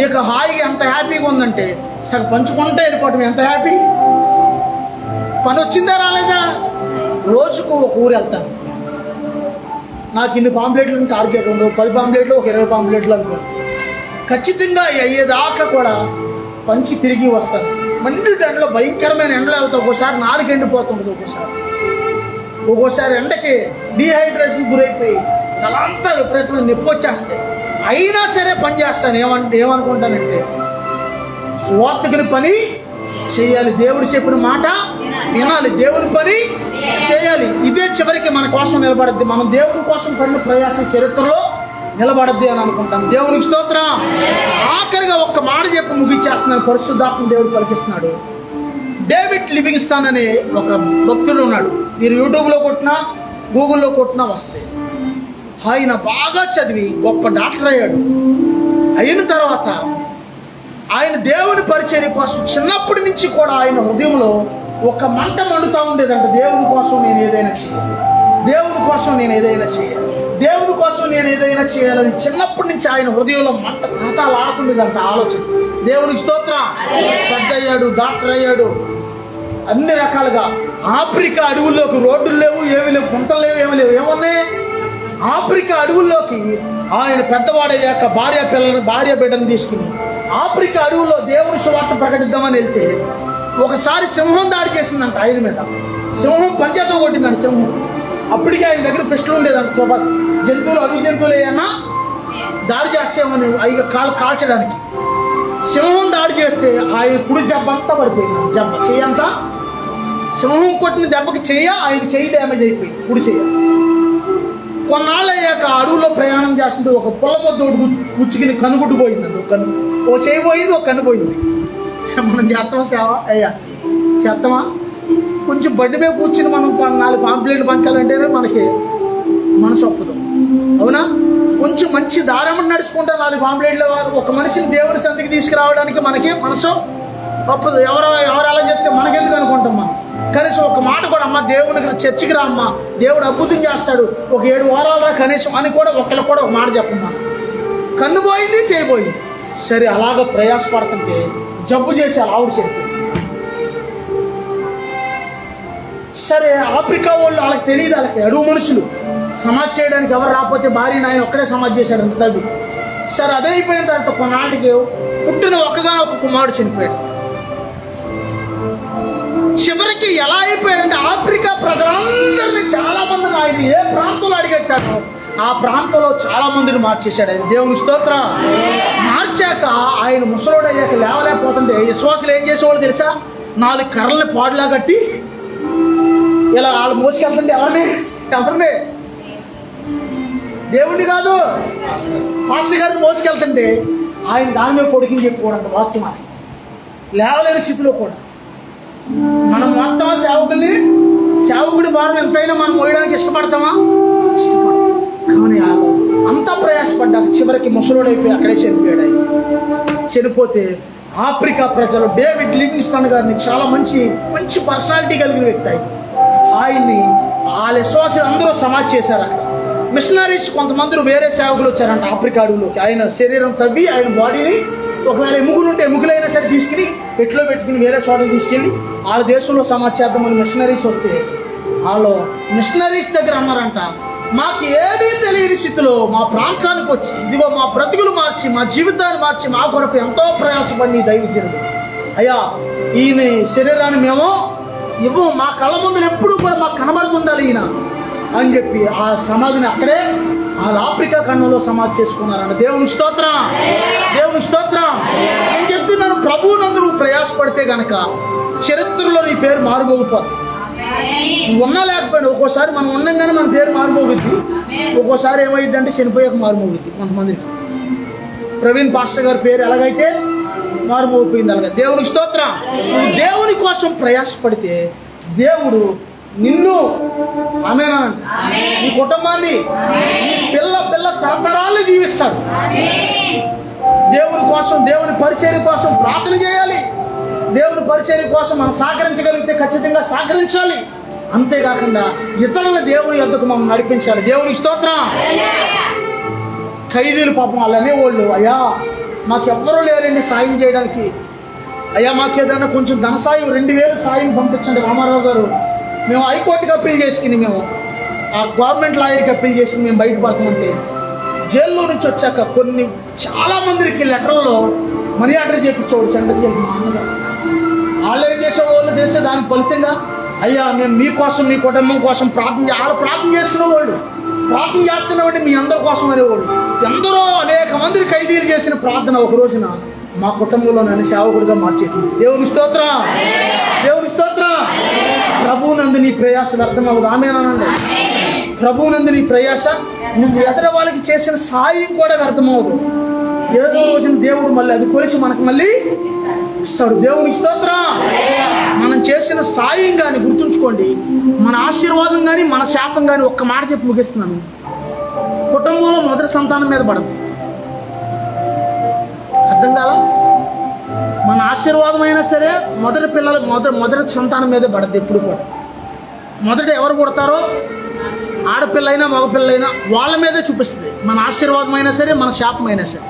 ఇక హాయిగా ఎంత హ్యాపీగా ఉందంటే సగం పంచుకుంటే వెళ్ళిపోవటం ఎంత హ్యాపీ. పని వచ్చిందా రాలేదా? రోజుకు ఒక ఊరు వెళ్తాను. నాకు ఇన్ని పాంప్లెట్లు టార్గెట్ ఉండవు. 10 పాంప్లెట్లు, ఒక 20 పాంప్లెట్లు అనుకో. ఖచ్చితంగా అయ్యేదాకా కూడా పంచి తిరిగి వస్తాను. మంచి ఎండలో, భయంకరమైన ఎండలో వెళ్తాం. ఒక్కోసారి 4 ఎండిపోతుంటుంది. ఒక్కోసారి ఎండకి డీహైడ్రేషన్ గురైపోయి తలంతా విపరీతమైన నొప్పి వచ్చేస్తాయి. అయినా సరే పని చేస్తాను. ఏమనుకుంటానంటే సువార్తికుని పని చేయాలి, దేవుడు చెప్పిన మాట వినాలి, దేవుని పని చేయాలి. ఇదే చివరికి మన కోసం నిలబడద్ది. మనం దేవుని కోసం పడిన ప్రయాస చరిత్రలో నిలబడద్ది అని అనుకుంటాం. దేవునికి స్తోత్రం. ఆఖరిగా ఒక్క మాట చెప్పి ముగించేస్తున్నాను. పరిశుద్ధాత్మ దేవుడు పలికిస్తున్నాడు. డేవిడ్ లివింగ్స్టన్ అనే ఒక భక్తుడు ఉన్నాడు. మీరు యూట్యూబ్లో కొట్టినా గూగుల్లో కొట్టినా వస్తాయి. ఆయన బాగా చదివి గొప్ప డాక్టర్ అయ్యాడు. అయిన తర్వాత ఆయన దేవుని పరిచర్య కోసం చిన్నప్పటి నుంచి కూడా ఆయన హృదయంలో ఒక మంట మండుతూ ఉండేదంట. దేవుని కోసం నేను ఏదైనా చేయాలి, దేవుని కోసం నేను ఏదైనా చేయాలి, దేవుని కోసం నేను ఏదైనా చేయాలని చిన్నప్పటి నుంచి ఆయన హృదయంలో మంట ఆడుతుండేదంట ఆలోచన. దేవునికి స్తోత్రం. పెద్ద అయ్యాడు, డాక్టర్ అయ్యాడు. అన్ని రకాలుగా ఆఫ్రికా అడవుల్లోకి రోడ్డులు లేవు, ఏమి లేవు, గుంటలు లేవు, ఏమి లేవు. ఏమున్నాయి? ఆఫ్రికా అడవుల్లోకి ఆయన పెద్దవాడయ్యాక భార్య బిడ్డను తీసుకుని ఆఫ్రికా అడవుల్లో దేవుని సువార్త ప్రకటిద్దామని వెళ్తే ఒకసారి సింహం దాడి చేసిందంట ఆయన మీద. సింహం పంజాతో కొట్టిందంట సింహం. అప్పటికే ఆయన దగ్గర పిస్టల్ ఉండేదంట. జంతువులు, అడవి జంతువులు ఏమన్నా దాడి చేస్తామని అవి కాల్చడానికి. సింహం దాడి చేస్తే ఆయన కుడి జబ్బ అంతా పడిపోయింది. జబ్బ చెయ్యంతా సింహం కొట్టిన దెబ్బకి ఆయన చెయ్యి డ్యామేజ్ అయిపోయింది, కుడి చెయ్య. కొన్నాళ్ళు అయ్యాక అడవులో ప్రయాణం చేస్తుంటే ఒక పొలమొద్దోడు గుచ్చుకుని కనుగుడ్డు పోయిందండి. ఓ చెయ్యి పోయింది, ఒక కన్ను పోయింది. మనం చేస్తామా సేవ? అయ్యా చేస్తామా? కొంచెం బండి మీద కూర్చుని మనం 4 పాంప్లెట్లు పంచాలంటేనే మనకి మనసు ఒప్పదు, అవునా? కొంచెం మంచి దారమని నడుచుకుంటే 4 పాంప్లెట్లు ఒక మనిషిని దేవుని సంధికి తీసుకురావడానికి మనకి మనసు ఒప్పదు. ఎవరు అలా చెప్తే మనకెందుకు అనుకుంటాం మనం. కనీసం ఒక మాట కూడా, అమ్మ దేవునికి చర్చికి రా అమ్మ, దేవుడు అద్భుతం చేస్తాడు, ఒక 7 వారాలు రా కనీసం అని కూడా ఒకళ్ళకి కూడా ఒక మాట చెప్పమ్మా. కన్ను పోయింది, చేయబోయింది. సరే అలాగ ప్రయాసపడుతుంటే జబ్బు చేసి ఆవిడ చెప్పి. సరే ఆఫ్రికా వాళ్ళు వాళ్ళకి తెలియదు, వాళ్ళకి అడుగు మనుషులు సమాధి చేయడానికి ఎవరు రాకపోతే భార్యని ఆయన ఒక్కడే సమాధి చేశాడు అంత తగ్గు. సరే అదే అయిపోయిన తర్వాత కొన్నాటికి పుట్టిన ఒక్కగా ఒక కుమారుడు చనిపోయాడు. చివరికి ఎలా అయిపోయాడంటే ఆఫ్రికా ప్రజలందరినీ చాలా మందిని ఆయన ఏ ప్రాంతంలో అడిగట్టాడో ఆ ప్రాంతంలో చాలా మందిని మార్చేశాడు ఆయన. దేవుని స్తోత్రం. మార్చాక ఆయన ముసలోడు అయ్యాక లేవలేకపోతుంటే విశ్వాసులు ఏం చేసేవాళ్ళు తెలుసా? 4 కర్రల్ని పాడులా కట్టి ఇలా వాళ్ళు మోసుకెళ్తుంటే ఎవరిని దేవుణ్ణి కాదు, పాస్టర్ గారిని మోసుకెళ్తుంటే ఆయన దాని మీద కొడుకుని చెప్పుకోవడంట వాక్యం. అది లేవలేని స్థితిలో కూడా మనం మొత్తం సేవకుడి భారం ఎంతైనా మనం మోయడానికి ఇష్టపడతామా? కానీ అంతా ప్రయాసపడ్డాక చివరికి ముసలోడైపోయి అక్కడే చనిపోయాడు. ఆయన చనిపోతే ఆఫ్రికా ప్రజలు డేవిడ్ లివింగ్స్టన్ గారిని చాలా మంచి పర్సనాలిటీ కలిగిన వ్యక్తి. ఆయన్ని వాళ్ళ విశ్వాసులు అందరూ సమాధి చేశారు. అక్కడ మిషనరీస్ కొంతమంది వేరే సేవకులు వచ్చారంట ఆఫ్రికా అడవులోకి. ఆయన శరీరం తవ్వి ఆయన బాడీని ఒకవేళ ఎముకలుంటే ఎముకలైనా సరే తీసుకుని పెట్టులో పెట్టుకుని వేరే చోటకి తీసుకెళ్ళి వాళ్ళ దేశంలో సమాధి చేద్దామని మిషనరీస్ వస్తే వాళ్ళు మిషనరీస్ దగ్గర అన్నారంట, మాకు ఏమీ తెలియని స్థితిలో మా ప్రాంతానికి వచ్చి ఇదిగో మా బ్రతుకులు మార్చి మా జీవితాన్ని మార్చి మా కొరకు ఎంతో ప్రయాసపడి దైవజనుడు అయ్యా ఈయన శరీరాన్ని మేము ఇవ్వం, మా కళ్ళ ముందు ఎప్పుడు కూడా మాకు కనబడుతుండాలి ఈయన అని చెప్పి ఆ సమాధిని అక్కడే ఆ ఆఫ్రికా ఖండంలో సమాధి చేసుకున్నారంట. దేవుని స్తోత్రం. దేవుని స్తోత్రం. నేను చెప్తున్నాను, ప్రభువునందు ప్రయాసపడితే గనక చరిత్రలో నీ పేరు మారుమోగిపోతుంది. ఉన్నా లేకపోయినా ఒక్కోసారి మనం ఉన్నాం కానీ మన పేరు మారుమోగుద్ది. ఒక్కోసారి ఏమైంది అంటే చనిపోయాక మారుమోగుద్ది. కొంతమందికి ప్రవీణ్ పాస్టర్ గారి పేరు ఎలాగైతే మారుమోగిపోయింది అలాగే. దేవునికి స్తోత్రం. నువ్వు దేవుని కోసం ప్రయాసపడితే దేవుడు నిన్ను ఆమేనండి నీ కుటుంబాన్ని నీ పిల్ల తరతరాలు జీవిస్తాడు. దేవుని కోసం, దేవుని పరిచర్య కోసం ప్రార్థన చేయాలి. దేవుని పరిచర్య కోసం మనం సహకరించగలిగితే ఖచ్చితంగా సహకరించాలి. అంతేకాకుండా ఇతరుల దేవుని యొద్దకు మమ్మల్ని నడిపించాలి. దేవునికి స్తోత్రం. ఖైదీలు పాపం వాళ్ళు అనేవాళ్ళు, అయ్యా మాకెవ్వరూ లేరండి సాయం చేయడానికి, అయ్యా మాకేదైనా కొంచెం ధన సాయం 2000 సాయం పంపించండి రామారావు గారు. మేము హైకోర్టుకి అప్పీల్ చేసుకుని, మేము ఆ గవర్నమెంట్ లాయర్కి అప్పీల్ చేసుకుని మేము బయటపడతామంటే, జైల్లో నుంచి వచ్చాక చాలా మందికి లెటర్లలో మనీ ఆర్డర్ చేయించేవాడు సెంటర్ జైలు మామూలుగా. వాళ్ళు ఏం చేసేవాళ్ళు తెలిసే దానికి ఫలితంగా, అయ్యా మేము మీకోసం మీ కుటుంబం కోసం ప్రార్థన చేసుకునేవాళ్ళు, ప్రార్థన చేస్తున్నామండి మీ అందరి కోసం అనేవాళ్ళు. ఎందరో అనేక మంది ఖైదీలు చేసిన ప్రార్థన ఒక రోజున మా కుటుంబంలో నన్ను సేవకుడిగా మార్చేసింది. దేవుని స్తోత్రం. దేవుని స్తోత్రం. ప్రభువునందు నీ ప్రయాస వ్యర్థం అవ్వదు. ఆమేనండి. ప్రభువునందు నీ ప్రయాస, నువ్వు ఎదుట వాళ్ళకి చేసిన సాయం కూడా వ్యర్థమవదు. ఏదో రోజున దేవుడు మళ్ళీ అది కొలిచి మనకు మళ్ళీ ఇస్తాడు. దేవునికి స్తోత్రం. మనం చేసిన సాయం కానీ గుర్తుంచుకోండి, మన ఆశీర్వాదం కానీ మన శాపం కానీ ఒక్క మాట చెప్పి ముగిస్తున్నాను, కుటుంబంలో మొదటి సంతానం మీద పడదు. అర్థం కాదా? మన ఆశీర్వాదం అయినా సరే మొదటి పిల్లలు మొదటి సంతానం మీదే పడద్దు ఎప్పుడు కూడా. మొదట ఎవరు పుడతారో ఆడపిల్లైనా మగపిల్లైనా వాళ్ళ మీదే చూపిస్తుంది మన ఆశీర్వాదం అయినా సరే మన శాపం అయినా సరే.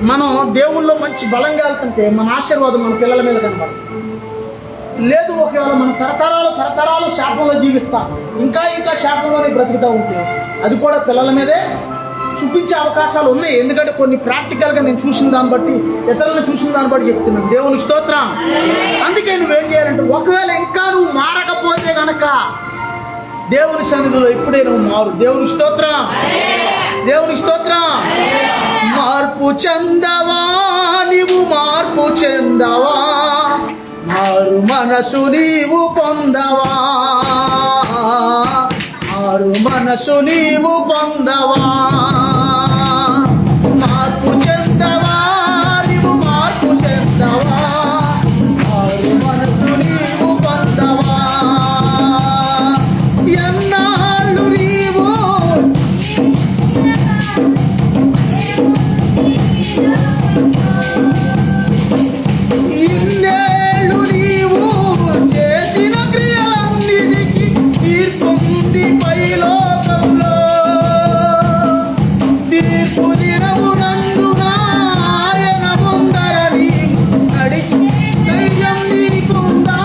మనం దేవుళ్ళో మంచి బలంగా వెళ్తుంటే మన ఆశీర్వాదం మన పిల్లల మీద కనబడదు. లేదు ఒకవేళ మనం తరతరాలు శాపంలో జీవిస్తాం, ఇంకా శాపంలోనే బ్రతుకుతూ ఉంటే అది కూడా పిల్లల మీదే చూపించే అవకాశాలు ఉన్నాయి. ఎందుకంటే కొన్ని ప్రాక్టికల్గా నేను చూసిన దాన్ని బట్టి, ఇతరులను చూసిన దాన్ని బట్టి చెప్తున్నాను. దేవునికి స్తోత్రం. అందుకే నువ్వేం చేయాలంటే, ఒకవేళ ఇంకా నువ్వు మారకపోతే గనక దేవుని సన్నిధిలో ఇప్పుడే నువ్వు మారు. దేవునికి స్తోత్రం. దేవునికి స్తోత్రం. మార్పు చెందవా నీవు, మార్పు చెందవా, మారు మనసు నీవు పొందవా, మారు మనసు నీవు పొందవా, మార్పు చెందవా నీవు, మార్పు చెందవా, మారు మనసు నీవు పొందవా. ఎన్నాళ్ళు నీవు ఇన్నేళ్ళు నీవు చేసిన క్రియలన్నిటికీ తీర్పుంది పైలోకంలో. తీర్పు దినమునందున ఆయన ముందర నీవు నడిచి ధైర్యం నీకుందా,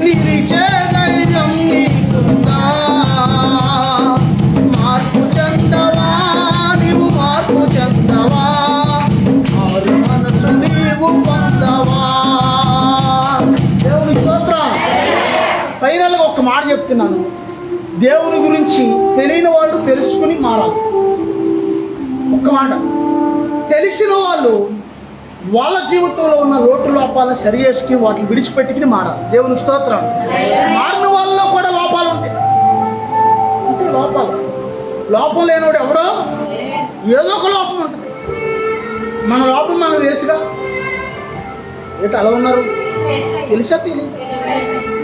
నిలిచే ధైర్యం నీకుందా. మార్పు చెందవా నీవు, మార్పు చెందవా, మారు మనసు నీవు పొందవా. దేవుని స్తోత్రం. ఫైనల్గా ఒక మాట చెప్తున్నాను, దేవుని గురించి తెలియని వాళ్ళు తెలుసుకుని మారాలి. ఒక్క మాట, తెలిసిన వాళ్ళు వాళ్ళ జీవితంలో ఉన్న లోటు లోపాలను సరి చేసుకుని వాటిని విడిచిపెట్టుకుని మారాలి. దేవుని స్తోత్రం. మారిన వాళ్ళలో కూడా లోపాలు ఉంటాయి. అంతే, లోపం లేనివాడు ఎవడో ఏదో ఒక లోపం ఉంటుంది. మన లోపం మనకు తెలుసుగా. ఏంటి అలా ఉన్నారు? తెలుసా? తెలియదు.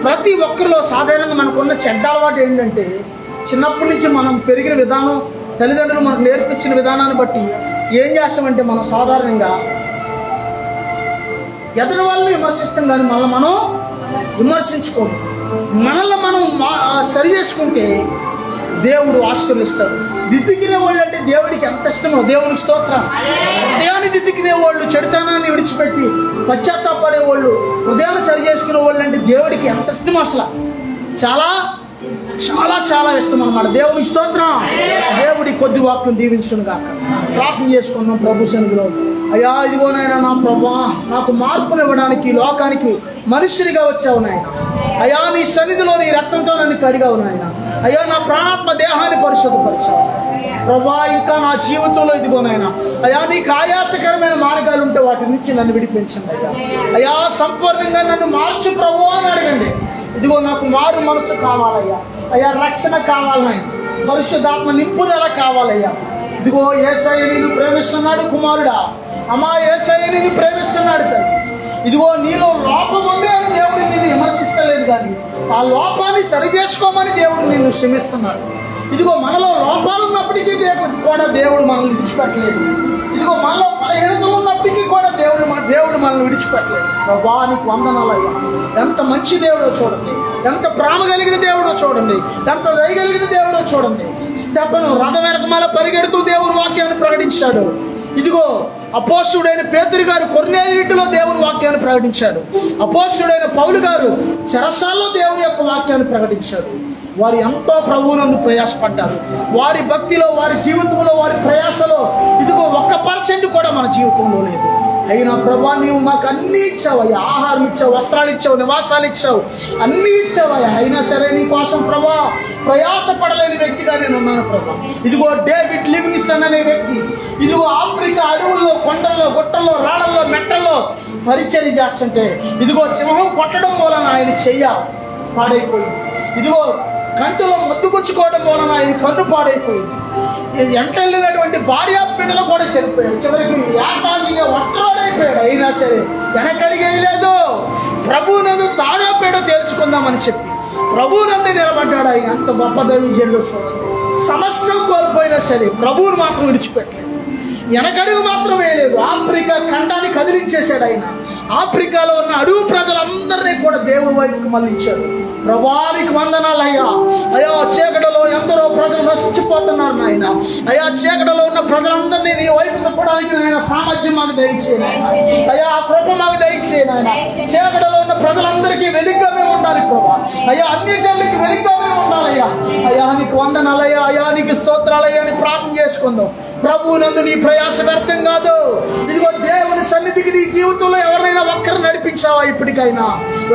ప్రతి ఒక్కరిలో సాధారణంగా మనకున్న చెడ్డ అలవాటు ఏంటంటే, చిన్నప్పటి నుంచి మనం పెరిగిన విధానం, తల్లిదండ్రులు మనకు నేర్పించిన విధానాన్ని బట్టి ఏం చేస్తామంటే, మనం సాధారణంగా ఎదుటి వాళ్ళని విమర్శిస్తాం కానీ మనల్ని మనం విమర్శించుకోము. మనల్ని మనం సరి చేసుకుంటే దేవుడు ఆశీర్వదిస్తాడు. దిద్దుకునే వాళ్ళు అంటే దేవుడికి ఎంత ఇష్టమో. దేవునికి స్తోత్రం. హృదయాన్ని దిద్దుకునే వాళ్ళు, చెడుతనాన్ని విడిచిపెట్టి పశ్చాత్తాపడే వాళ్ళు, హృదయాన్ని సరి చేసుకునే వాళ్ళు అంటే దేవుడికి ఎంత ఇష్టం. అసలు చాలా చాలా చాలా ఇష్టం అన్నమాట. దేవునికి స్తోత్రం. దేవుడి కొద్ది వాక్యం దీవించును గాక. ప్రార్థన చేసుకున్నాం ప్రభు సన్నిధిలో. అయ్యా ఇదిగోనైనా నా ప్రభా, నాకు మార్పునివ్వడానికి లోకానికి మనుష్యునిగా వచ్చావు నాయన. అయ్యా నీ సన్నిధిలో నీ రక్తంతో నన్ను కడిగావు నాయన. అయ్యా నా ప్రాణాత్మ దేహాన్ని పరిశుద్ధపరిచావు ప్రభా. ఇంకా నా జీవితంలో ఇదిగోనైనా అయ్యా నీకు ఆయాసకరమైన మార్గాలు ఉంటే వాటి నుంచి నన్ను విడిపించండి అయ్యా. అయ్యా సంపూర్ణంగా నన్ను మార్చు ప్రభు అని అడగండి. ఇదిగో నాకు మారు మనసు కావాలయ్యా. అయ్యా రక్షణ కావాలన్నాయి, పరిశుద్ధాత్మ నింపుదల కావాలయ్యా. ఇదిగో యేసయ్య నిన్ను ప్రేమిస్తున్నాడు కుమారుడా. అమ్మా యేసయ్య నిన్ను ప్రేమిస్తున్నాడు తల్లి. ఇదిగో నీలో లోపం ఉంది అని దేవుడు నిన్ను విమర్శిస్తలేదు, కానీ ఆ లోపాన్ని సరి చేసుకోమని దేవుడు నిన్ను క్షమిస్తున్నాడు. ఇదిగో మనలో లోపాలు ఉన్నప్పటికీ కూడా దేవుడు మనల్ని విడిచిపెట్టలేదు. ఇదిగో మనలో బలహీనతలు ఉన్నప్పటికీ కూడా దేవుడు మనల్ని విడిచిపెట్టలేదు. విడిచిపెట్టలేదు. ప్రభా నీకు వందనాలయ్యా. ఎంత మంచి దేవుడో చూడండి, ఎంత ప్రేమ కలిగిన దేవుడో చూడండి, ఎంత దయ కలిగిన దేవుడో చూడండి. స్తెఫను రథం వెనకమాల పరిగెడుతూ దేవుని వాక్యాన్ని ప్రకటించాడు. ఇదిగో అపోస్తుడైన పేతురు గారు కొర్నేలియులో దేవుని వాక్యాన్ని ప్రకటించాడు. అపోస్తుడైన పౌలు గారు చెరసాల్లో దేవుని యొక్క వాక్యాన్ని ప్రకటించాడు. వారు ఎంతో ప్రభువునందు ప్రయాసపడ్డారు. వారి భక్తిలో, వారి జీవితంలో, వారి ప్రయాసలో ఇదిగో 1% కూడా మన జీవితంలో లేదు. అయినా ప్రభా నీవు మాకు అన్నీ ఇచ్చావయ్యా. ఆహారం ఇచ్చావు, వస్త్రాలు ఇచ్చావు, నివాసాలు ఇచ్చావు, అన్నీ ఇచ్చావయ్యా. అయినా సరే నీ కోసం ప్రభా ప్రయాసపడలేని వ్యక్తిగా నేను ఉన్నాను ప్రభా. ఇదిగో డేవిడ్ లివింగ్స్టన్ అనే వ్యక్తి ఇదిగో ఆఫ్రికా అడవుల్లో, కొండల్లో, గుట్టల్లో, రాళ్ళల్లో, మెట్టల్లో పరిచయం చేస్తుంటే ఇదిగో సింహం కొట్టడం వలన ఆయన చెయ్య పాడైపోయింది. ఇదిగో కంటిలో ముద్దుగుచ్చుకోవడం వలన ఆయన కన్ను పాడైపోయింది. ఎంట వెళ్ళినటువంటి భార్య బిడ్డలు కూడా చనిపోయాడు. చివరికి ఏకాంగిగా ఒంటరోడైపోయాడు. అయినా సరే వెనకడిగేయలేదు. ప్రభువునందు తాడో పేడో తేల్చుకుందామని చెప్పి ప్రభువునందు నిలబడ్డాడు. ఆయన అంత గొప్ప దైవజనుడు చూడండి. సమస్యలు కోల్పోయినా సరే ప్రభువును మాత్రం విడిచిపెట్టలేదు. వెనకడుగు మాత్రం వేయలేదు. ఆఫ్రికా ఖండాన్ని కదిలించేశాడు ఆయన. ఆఫ్రికాలో ఉన్న అడుగు ప్రజలందరినీ కూడా దేవుని వైపుకు మళ్ళించాడు. ప్రభానికి వందనాలయ్యా. అయ్యా చీకటిలో ఎందరో ప్రజలు నశించిపోతున్నారు నాయన. అయ్యా చీకటిలో ఉన్న ప్రజలందరినీ నీ వైపు తిప్పడానికి నాయన సామర్థ్యం మాకు దయచేయను. అయ్యా ఆ కృప మాకు దయచేయను ఆయన. చీకటిలో ఉన్న ప్రజలందరికీ వెలుగుగా మేము ఉండాలి ప్రభా. అయ్యా అన్ని జనులకి వెలుగుగా మేము ఉండాలయ్యా. అయ్యా నీకు వందనాలయ్యా. అయ్యా నీకు స్తోత్రాలయ్యా అని ప్రార్థన చేసుకుందాం. ప్రభువునందు నీ ప్రయాస వ్యర్థం కాదు. ఇదిగో దేవుని సన్నిధికి నీ జీవితంలో ఎవరినైనా ఒక్కరు నడిపించావా ఇప్పటికైనా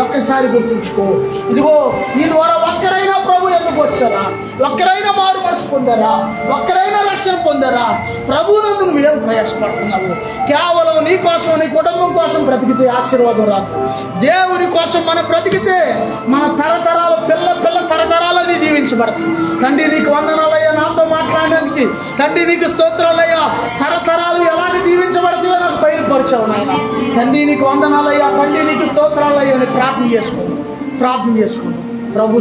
ఒక్కసారి గుర్తుంచుకో. ఇదిగో నీ ద్వారా ఒక్కరైనా ప్రభు ఎందుకు వచ్చారా? ఒక్కరైనా మారు మనసు పొందారా? ఒక్కరైనా రక్షణ పొందారా? ప్రభువునందు నువ్వేం ప్రయాసపడుతున్నావు? కేవలం నీ కోసం, నీ కుటుంబం కోసం బ్రతికితే ఆశీర్వాదం రాదు. దేవుని కోసం మనం బ్రతికితే మన తరతరాలు పిల్ల తరతరాలని దీవించబడతాయి. తండ్రి నీకు వందనాలయ్యా నాతో మాట్లాడడానికి. తండ్రి నీకు స్తోత్రాలయ్యా. తరతరాలు ఎలాంటి దీవించబడతాయో నాకు బయలుపరిచావు నాయన. తండ్రి నీకు వందనాలయ్యా. తండ్రి నీకు స్తోత్రాలయ్యా అని ప్రార్థన చేసుకోండి. ప్రభు